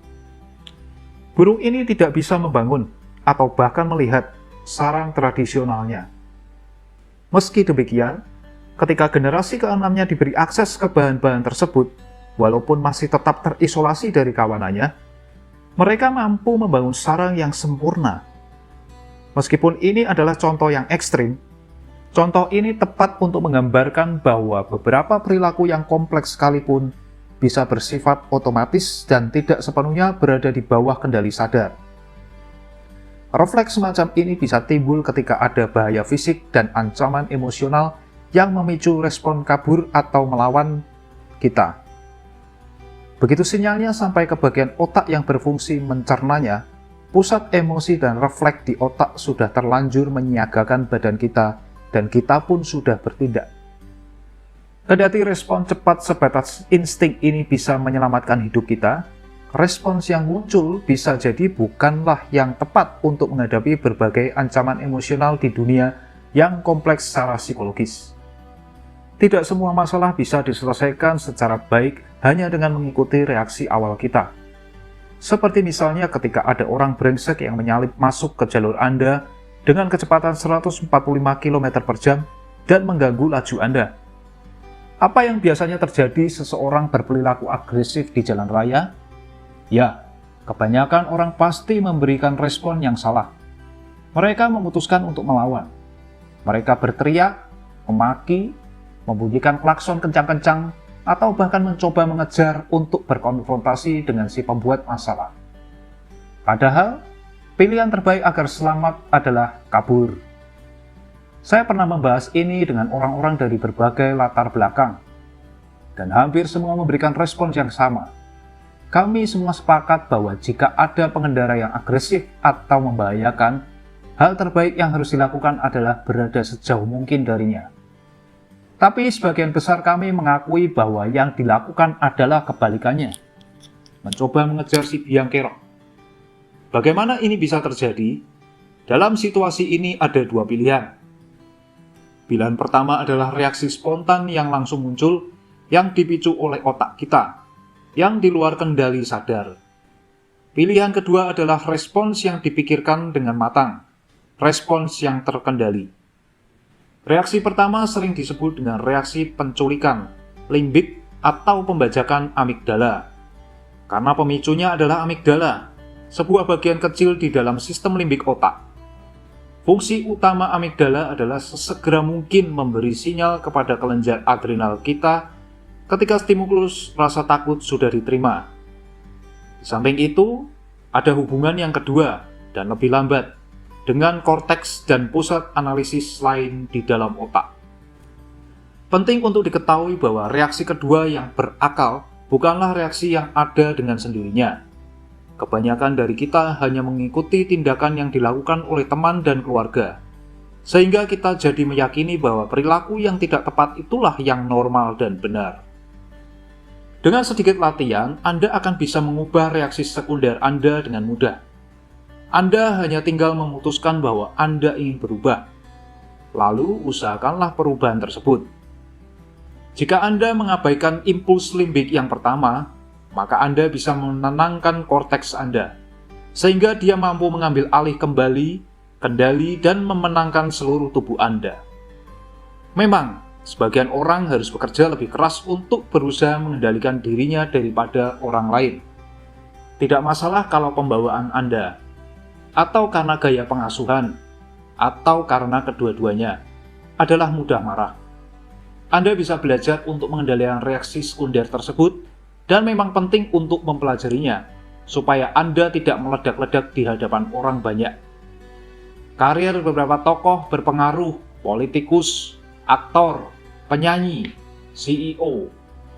Burung ini tidak bisa membangun atau bahkan melihat sarang tradisionalnya. Meski demikian, ketika generasi ke-6-nya diberi akses ke bahan-bahan tersebut, walaupun masih tetap terisolasi dari kawanannya, mereka mampu membangun sarang yang sempurna. Meskipun ini adalah contoh yang ekstrim, contoh ini tepat untuk menggambarkan bahwa beberapa perilaku yang kompleks sekalipun bisa bersifat otomatis dan tidak sepenuhnya berada di bawah kendali sadar. Refleks semacam ini bisa timbul ketika ada bahaya fisik dan ancaman emosional yang memicu respon kabur atau melawan kita. Begitu sinyalnya sampai ke bagian otak yang berfungsi mencernanya, pusat emosi dan refleks di otak sudah terlanjur menyiagakan badan kita dan kita pun sudah bertindak. Kendati respon cepat sebatas insting ini bisa menyelamatkan hidup kita, respons yang muncul bisa jadi bukanlah yang tepat untuk menghadapi berbagai ancaman emosional di dunia yang kompleks secara psikologis. Tidak semua masalah bisa diselesaikan secara baik hanya dengan mengikuti reaksi awal kita. Seperti misalnya ketika ada orang brengsek yang menyalip masuk ke jalur Anda dengan kecepatan 145 km per jam dan mengganggu laju Anda. Apa yang biasanya terjadi seseorang berperilaku agresif di jalan raya? Ya, kebanyakan orang pasti memberikan respon yang salah. Mereka memutuskan untuk melawan. Mereka berteriak, memaki, membunyikan klakson kencang-kencang, atau bahkan mencoba mengejar untuk berkonfrontasi dengan si pembuat masalah. Padahal, pilihan terbaik agar selamat adalah kabur. Saya pernah membahas ini dengan orang-orang dari berbagai latar belakang, dan hampir semua memberikan respons yang sama. Kami semua sepakat bahwa jika ada pengendara yang agresif atau membahayakan, hal terbaik yang harus dilakukan adalah berada sejauh mungkin darinya. Tapi sebagian besar kami mengakui bahwa yang dilakukan adalah kebalikannya, mencoba mengejar si biang kerok. Bagaimana ini bisa terjadi? Dalam situasi ini ada dua pilihan. Pilihan pertama adalah reaksi spontan yang langsung muncul yang dipicu oleh otak kita, yang di luar kendali sadar. Pilihan kedua adalah respons yang dipikirkan dengan matang, respons yang terkendali. Reaksi pertama sering disebut dengan reaksi penculikan, limbik, atau pembajakan amigdala. Karena pemicunya adalah amigdala, sebuah bagian kecil di dalam sistem limbik otak. Fungsi utama amigdala adalah sesegera mungkin memberi sinyal kepada kelenjar adrenal kita ketika stimulus rasa takut sudah diterima. Di samping itu, ada hubungan yang kedua dan lebih lambat dengan korteks dan pusat analisis lain di dalam otak. Penting untuk diketahui bahwa reaksi kedua yang berakal bukanlah reaksi yang ada dengan sendirinya. Kebanyakan dari kita hanya mengikuti tindakan yang dilakukan oleh teman dan keluarga, sehingga kita jadi meyakini bahwa perilaku yang tidak tepat itulah yang normal dan benar. Dengan sedikit latihan, Anda akan bisa mengubah reaksi sekunder Anda dengan mudah. Anda hanya tinggal memutuskan bahwa Anda ingin berubah, lalu usahakanlah perubahan tersebut. Jika Anda mengabaikan impuls limbik yang pertama, maka Anda bisa menenangkan korteks Anda, sehingga dia mampu mengambil alih kembali, kendali, dan memenangkan seluruh tubuh Anda. Memang, sebagian orang harus bekerja lebih keras untuk berusaha mengendalikan dirinya daripada orang lain. Tidak masalah kalau pembawaan Anda, atau karena gaya pengasuhan, atau karena kedua-duanya, adalah mudah marah. Anda bisa belajar untuk mengendalikan reaksi sekunder tersebut, dan memang penting untuk mempelajarinya, supaya Anda tidak meledak-ledak di hadapan orang banyak. Karier beberapa tokoh berpengaruh, politikus, aktor, penyanyi, CEO,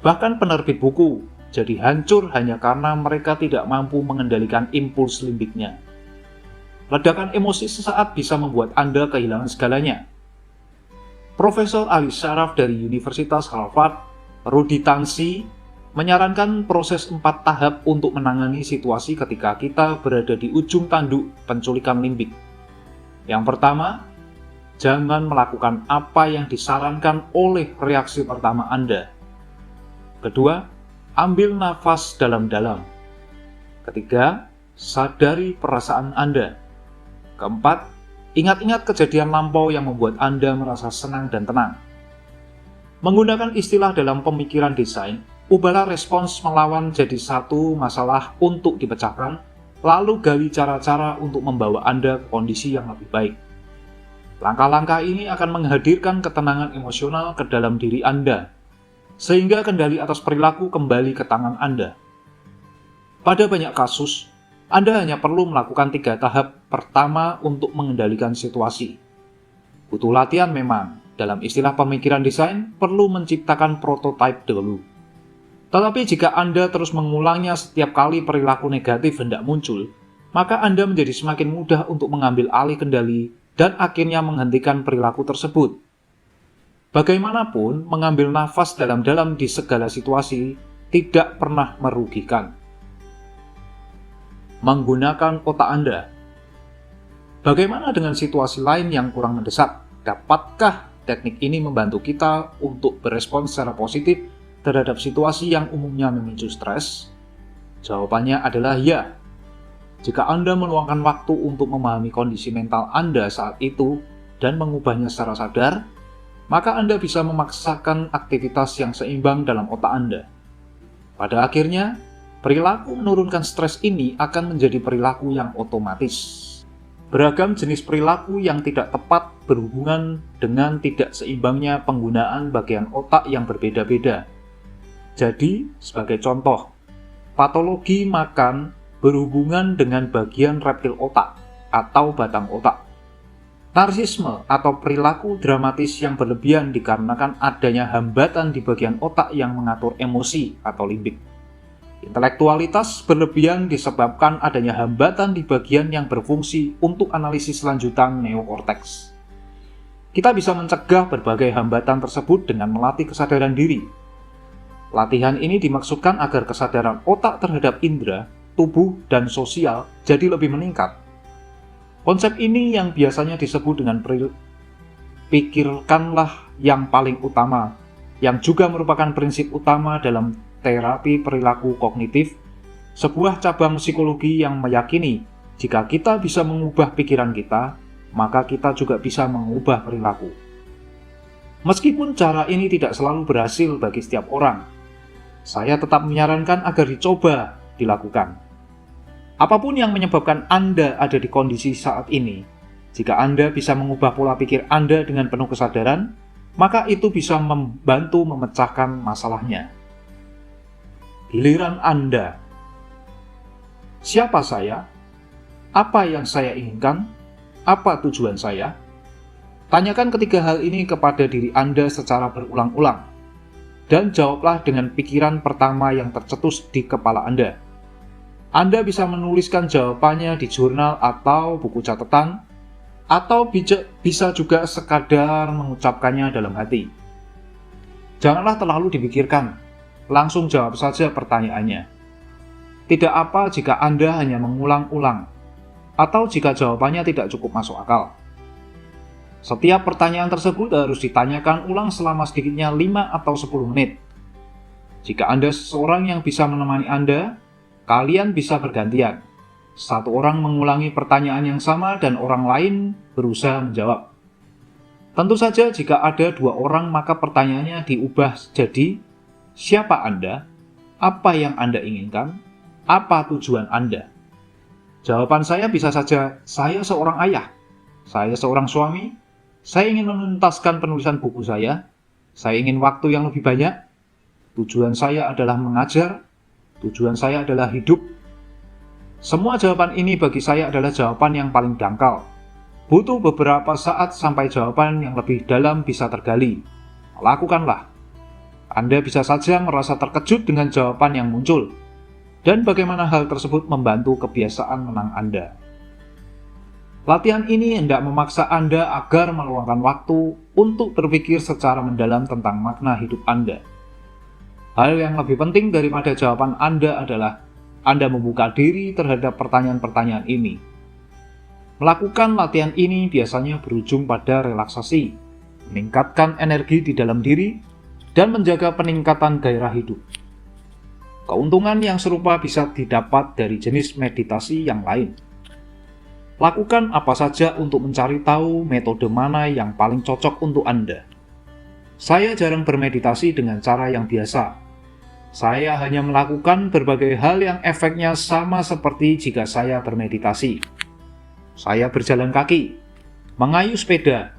bahkan penerbit buku, jadi hancur hanya karena mereka tidak mampu mengendalikan impuls limbiknya. Ledakan emosi sesaat bisa membuat Anda kehilangan segalanya. Profesor Ali Sharaf dari Universitas Harvard, Rudy Tansi, menyarankan proses 4 tahap untuk menangani situasi ketika kita berada di ujung tanduk penculikan limbik. Yang pertama, jangan melakukan apa yang disarankan oleh reaksi pertama Anda. Kedua, ambil nafas dalam-dalam. Ketiga, sadari perasaan Anda. Keempat, ingat-ingat kejadian lampau yang membuat Anda merasa senang dan tenang. Menggunakan istilah dalam pemikiran desain, ubahlah respons melawan jadi satu masalah untuk dipecahkan, lalu gali cara-cara untuk membawa Anda ke kondisi yang lebih baik. Langkah-langkah ini akan menghadirkan ketenangan emosional ke dalam diri Anda, sehingga kendali atas perilaku kembali ke tangan Anda. Pada banyak kasus, Anda hanya perlu melakukan 3 tahap pertama untuk mengendalikan situasi. Butuh latihan memang, dalam istilah pemikiran desain, perlu menciptakan prototipe dulu. Tetapi jika Anda terus mengulangnya setiap kali perilaku negatif hendak muncul, maka Anda menjadi semakin mudah untuk mengambil alih kendali dan akhirnya menghentikan perilaku tersebut. Bagaimanapun, mengambil nafas dalam-dalam di segala situasi tidak pernah merugikan. Menggunakan otak Anda. Bagaimana dengan situasi lain yang kurang mendesak? Dapatkah teknik ini membantu kita untuk berespons secara positif terhadap situasi yang umumnya memicu stres? Jawabannya adalah ya. Jika Anda meluangkan waktu untuk memahami kondisi mental Anda saat itu dan mengubahnya secara sadar, maka Anda bisa memaksakan aktivitas yang seimbang dalam otak Anda. Pada akhirnya, perilaku menurunkan stres ini akan menjadi perilaku yang otomatis. Beragam jenis perilaku yang tidak tepat berhubungan dengan tidak seimbangnya penggunaan bagian otak yang berbeda-beda. Jadi, sebagai contoh, patologi makan berhubungan dengan bagian reptil otak atau batang otak. Narsisme atau perilaku dramatis yang berlebihan dikarenakan adanya hambatan di bagian otak yang mengatur emosi atau limbik. Intelektualitas berlebihan disebabkan adanya hambatan di bagian yang berfungsi untuk analisis lanjutan neokorteks. Kita bisa mencegah berbagai hambatan tersebut dengan melatih kesadaran diri. Latihan ini dimaksudkan agar kesadaran otak terhadap indera, tubuh, dan sosial jadi lebih meningkat. Konsep ini yang biasanya disebut dengan pikirkanlah yang paling utama, yang juga merupakan prinsip utama dalam terapi perilaku kognitif, sebuah cabang psikologi yang meyakini jika kita bisa mengubah pikiran kita, maka kita juga bisa mengubah perilaku. Meskipun cara ini tidak selalu berhasil bagi setiap orang, saya tetap menyarankan agar dicoba dilakukan. Apapun yang menyebabkan Anda ada di kondisi saat ini, jika Anda bisa mengubah pola pikir Anda dengan penuh kesadaran, maka itu bisa membantu memecahkan masalahnya. Giliran Anda. Siapa saya? Apa yang saya inginkan? Apa tujuan saya? Tanyakan ketiga hal ini kepada diri Anda secara berulang-ulang, dan jawablah dengan pikiran pertama yang tercetus di kepala Anda. Anda bisa menuliskan jawabannya di jurnal atau buku catatan, atau bisa juga sekadar mengucapkannya dalam hati. Janganlah terlalu dipikirkan, langsung jawab saja pertanyaannya. Tidak apa jika Anda hanya mengulang-ulang, atau jika jawabannya tidak cukup masuk akal. Setiap pertanyaan tersebut harus ditanyakan ulang selama sedikitnya 5 atau 10 menit. Jika Anda seseorang yang bisa menemani Anda, kalian bisa bergantian. Satu orang mengulangi pertanyaan yang sama dan orang lain berusaha menjawab. Tentu saja jika ada 2 orang maka pertanyaannya diubah jadi, siapa Anda? Apa yang Anda inginkan? Apa tujuan Anda? Jawaban saya bisa saja, saya seorang ayah, saya seorang suami, saya ingin menuntaskan penulisan buku saya ingin waktu yang lebih banyak, tujuan saya adalah mengajar, tujuan saya adalah hidup. Semua jawaban ini bagi saya adalah jawaban yang paling dangkal. Butuh beberapa saat sampai jawaban yang lebih dalam bisa tergali. Lakukanlah. Anda bisa saja merasa terkejut dengan jawaban yang muncul, dan bagaimana hal tersebut membantu kebiasaan menang Anda. Latihan ini hendak memaksa Anda agar meluangkan waktu untuk berpikir secara mendalam tentang makna hidup Anda. Hal yang lebih penting daripada jawaban Anda adalah Anda membuka diri terhadap pertanyaan-pertanyaan ini. Melakukan latihan ini biasanya berujung pada relaksasi, meningkatkan energi di dalam diri, dan menjaga peningkatan gairah hidup. Keuntungan yang serupa bisa didapat dari jenis meditasi yang lain. Lakukan apa saja untuk mencari tahu metode mana yang paling cocok untuk Anda. Saya jarang bermeditasi dengan cara yang biasa. Saya hanya melakukan berbagai hal yang efeknya sama seperti jika saya bermeditasi. Saya berjalan kaki, mengayuh sepeda.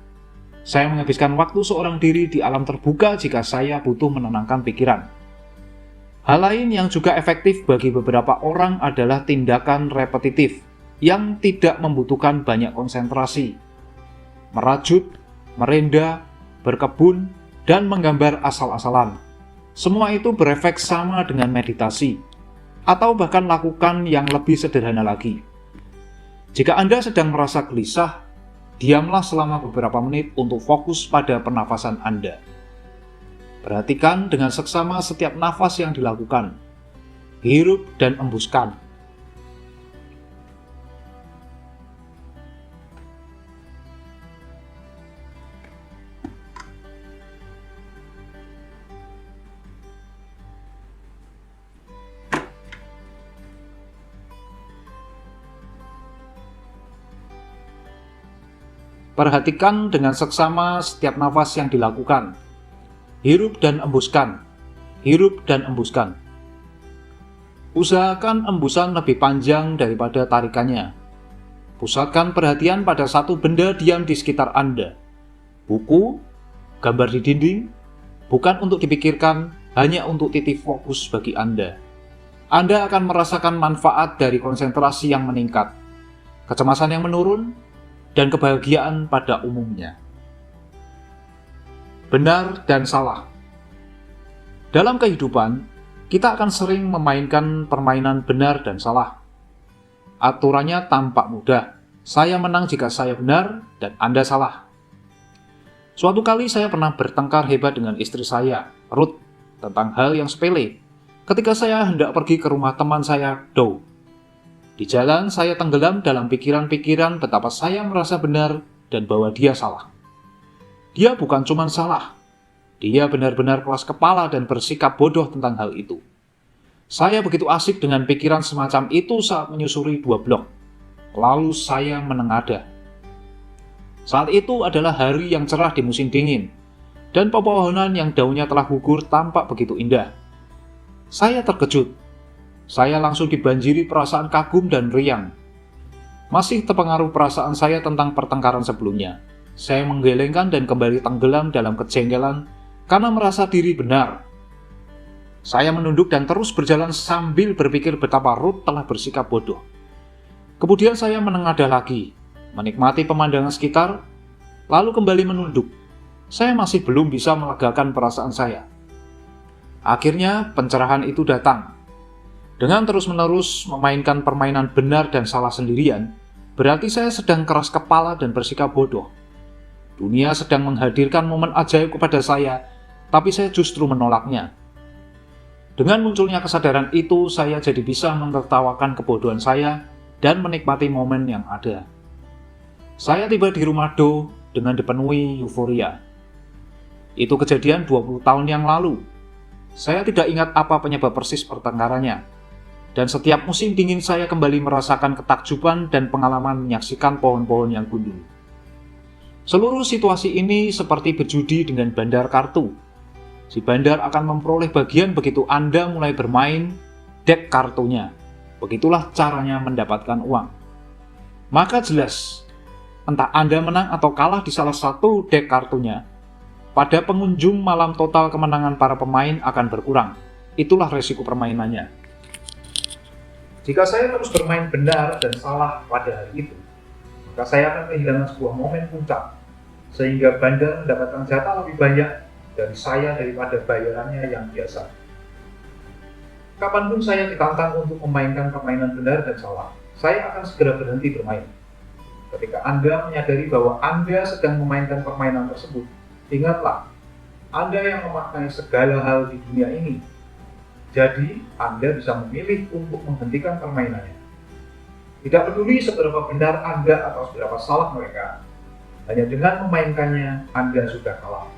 Saya menghabiskan waktu seorang diri di alam terbuka jika saya butuh menenangkan pikiran. Hal lain yang juga efektif bagi beberapa orang adalah tindakan repetitif yang tidak membutuhkan banyak konsentrasi. Merajut, merenda, berkebun, dan menggambar asal-asalan. Semua itu berefek sama dengan meditasi, atau bahkan lakukan yang lebih sederhana lagi. Jika Anda sedang merasa gelisah, diamlah selama beberapa menit untuk fokus pada pernafasan Anda. Perhatikan dengan seksama setiap nafas yang dilakukan. Hirup dan embuskan. Perhatikan dengan seksama setiap nafas yang dilakukan. Hirup dan embuskan. Hirup dan embuskan. Usahakan embusan lebih panjang daripada tarikannya. Pusatkan perhatian pada satu benda diam di sekitar Anda. Buku, gambar di dinding, bukan untuk dipikirkan, hanya untuk titik fokus bagi Anda. Anda akan merasakan manfaat dari konsentrasi yang meningkat, kecemasan yang menurun, dan kebahagiaan pada umumnya. Benar dan salah. Dalam kehidupan, kita akan sering memainkan permainan benar dan salah. Aturannya tampak mudah. Saya menang jika saya benar dan Anda salah. Suatu kali saya pernah bertengkar hebat dengan istri saya, Ruth, tentang hal yang sepele, ketika saya hendak pergi ke rumah teman saya, Dow. Di jalan, saya tenggelam dalam pikiran-pikiran betapa saya merasa benar dan bahwa dia salah. Dia bukan cuma salah, dia benar-benar keras kepala dan bersikap bodoh tentang hal itu. Saya begitu asik dengan pikiran semacam itu saat menyusuri 2 blok. Lalu saya menengadah. Saat itu adalah hari yang cerah di musim dingin, dan pepohonan yang daunnya telah gugur tampak begitu indah. Saya terkejut. Saya langsung dibanjiri perasaan kagum dan riang. Masih terpengaruh perasaan saya tentang pertengkaran sebelumnya. Saya menggelengkan dan kembali tenggelam dalam kejengkelan karena merasa diri benar. Saya menunduk dan terus berjalan sambil berpikir betapa Ruth telah bersikap bodoh. Kemudian saya menengadah lagi, menikmati pemandangan sekitar, lalu kembali menunduk. Saya masih belum bisa melegakan perasaan saya. Akhirnya pencerahan itu datang. Dengan terus-menerus memainkan permainan benar dan salah sendirian, berarti saya sedang keras kepala dan bersikap bodoh. Dunia sedang menghadirkan momen ajaib kepada saya, tapi saya justru menolaknya. Dengan munculnya kesadaran itu, saya jadi bisa menertawakan kebodohan saya dan menikmati momen yang ada. Saya tiba di rumah Dow dengan dipenuhi euforia. Itu kejadian 20 tahun yang lalu. Saya tidak ingat apa penyebab persis pertengkarannya. Dan setiap musim dingin saya kembali merasakan ketakjuban dan pengalaman menyaksikan pohon-pohon yang gundul. Seluruh situasi ini seperti berjudi dengan bandar kartu. Si bandar akan memperoleh bagian begitu Anda mulai bermain dek kartunya. Begitulah caranya mendapatkan uang. Maka jelas, entah Anda menang atau kalah di salah satu dek kartunya, pada pengunjung malam total kemenangan para pemain akan berkurang. Itulah resiko permainannya. Jika saya terus bermain benar dan salah pada hari itu, maka saya akan kehilangan sebuah momen puncak, sehingga bandar mendapatkan jatah lebih banyak dari saya daripada bayarannya yang biasa. Kapanpun saya ditantang untuk memainkan permainan benar dan salah, saya akan segera berhenti bermain. Ketika Anda menyadari bahwa Anda sedang memainkan permainan tersebut, ingatlah, Anda yang memaknai segala hal di dunia ini. Jadi, Anda bisa memilih untuk menghentikan permainannya. Tidak peduli seberapa benar Anda atau seberapa salah mereka, hanya dengan memainkannya, Anda sudah kalah.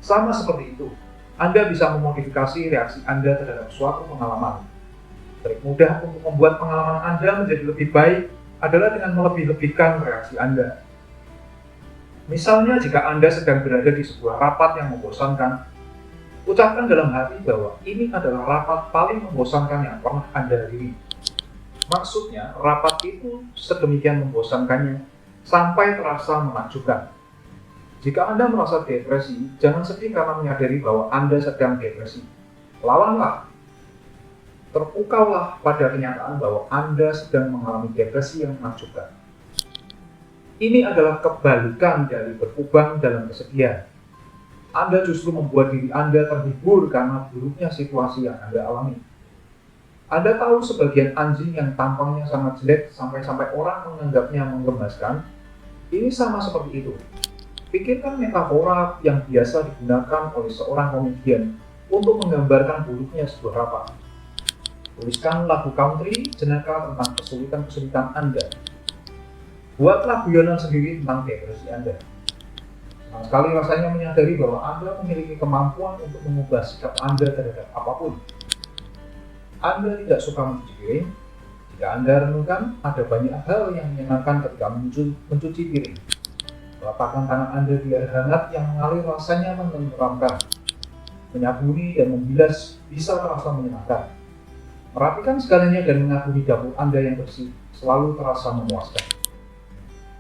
Sama seperti itu, Anda bisa memodifikasi reaksi Anda terhadap suatu pengalaman. Trik mudah untuk membuat pengalaman Anda menjadi lebih baik adalah dengan melebih-lebihkan reaksi Anda. Misalnya, jika Anda sedang berada di sebuah rapat yang membosankan, ucapkan dalam hati bahwa ini adalah rapat paling membosankan yang pernah Anda hadiri. Maksudnya, rapat itu sedemikian membosankannya sampai terasa menakjubkan. Jika Anda merasa depresi, jangan sedih karena menyadari bahwa Anda sedang depresi. Lawanlah. Terpukaulah pada kenyataan bahwa Anda sedang mengalami depresi yang menakjubkan. Ini adalah kebalikan dari berkubang dalam kesedihan. Anda justru membuat diri Anda terhibur karena buruknya situasi yang Anda alami. Anda tahu sebagian anjing yang tampangnya sangat jelek sampai-sampai orang menganggapnya menggemaskan? Ini sama seperti itu. Pikirkan metafora yang biasa digunakan oleh seorang komedian untuk menggambarkan buruknya sebuah rapat. Tuliskan lagu country jenaka tentang kesulitan-kesulitan Anda. Buatlah guyonan sendiri tentang depresi Anda. Senang sekali rasanya menyadari bahwa Anda memiliki kemampuan untuk mengubah sikap Anda terhadap apapun. Anda tidak suka mencuci piring. Jika Anda renungkan, ada banyak hal yang menyenangkan ketika mencuci piring. Letakkan tangan Anda di air hangat yang mengalir rasanya menenteramkan. Menyabuni dan membilas bisa terasa menyenangkan. Merapikan segalanya dan mengagumi dapur Anda yang bersih selalu terasa memuaskan.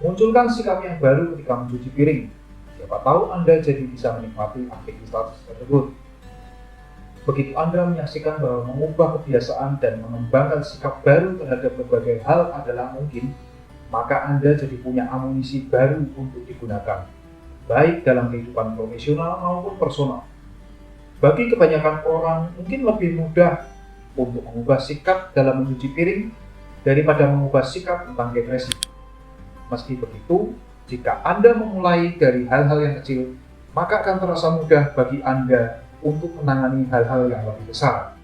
Munculkan sikap yang baru ketika mencuci piring. Siapa tahu Anda jadi bisa menikmati aktivitas tersebut. Begitu Anda menyaksikan bahwa mengubah kebiasaan dan mengembangkan sikap baru terhadap berbagai hal adalah mungkin, maka Anda jadi punya amunisi baru untuk digunakan, baik dalam kehidupan profesional maupun personal. Bagi kebanyakan orang, mungkin lebih mudah untuk mengubah sikap dalam mencuci piring daripada mengubah sikap tentang depresi. Meski begitu, jika Anda memulai dari hal-hal yang kecil, maka akan terasa mudah bagi Anda untuk menangani hal-hal yang lebih besar.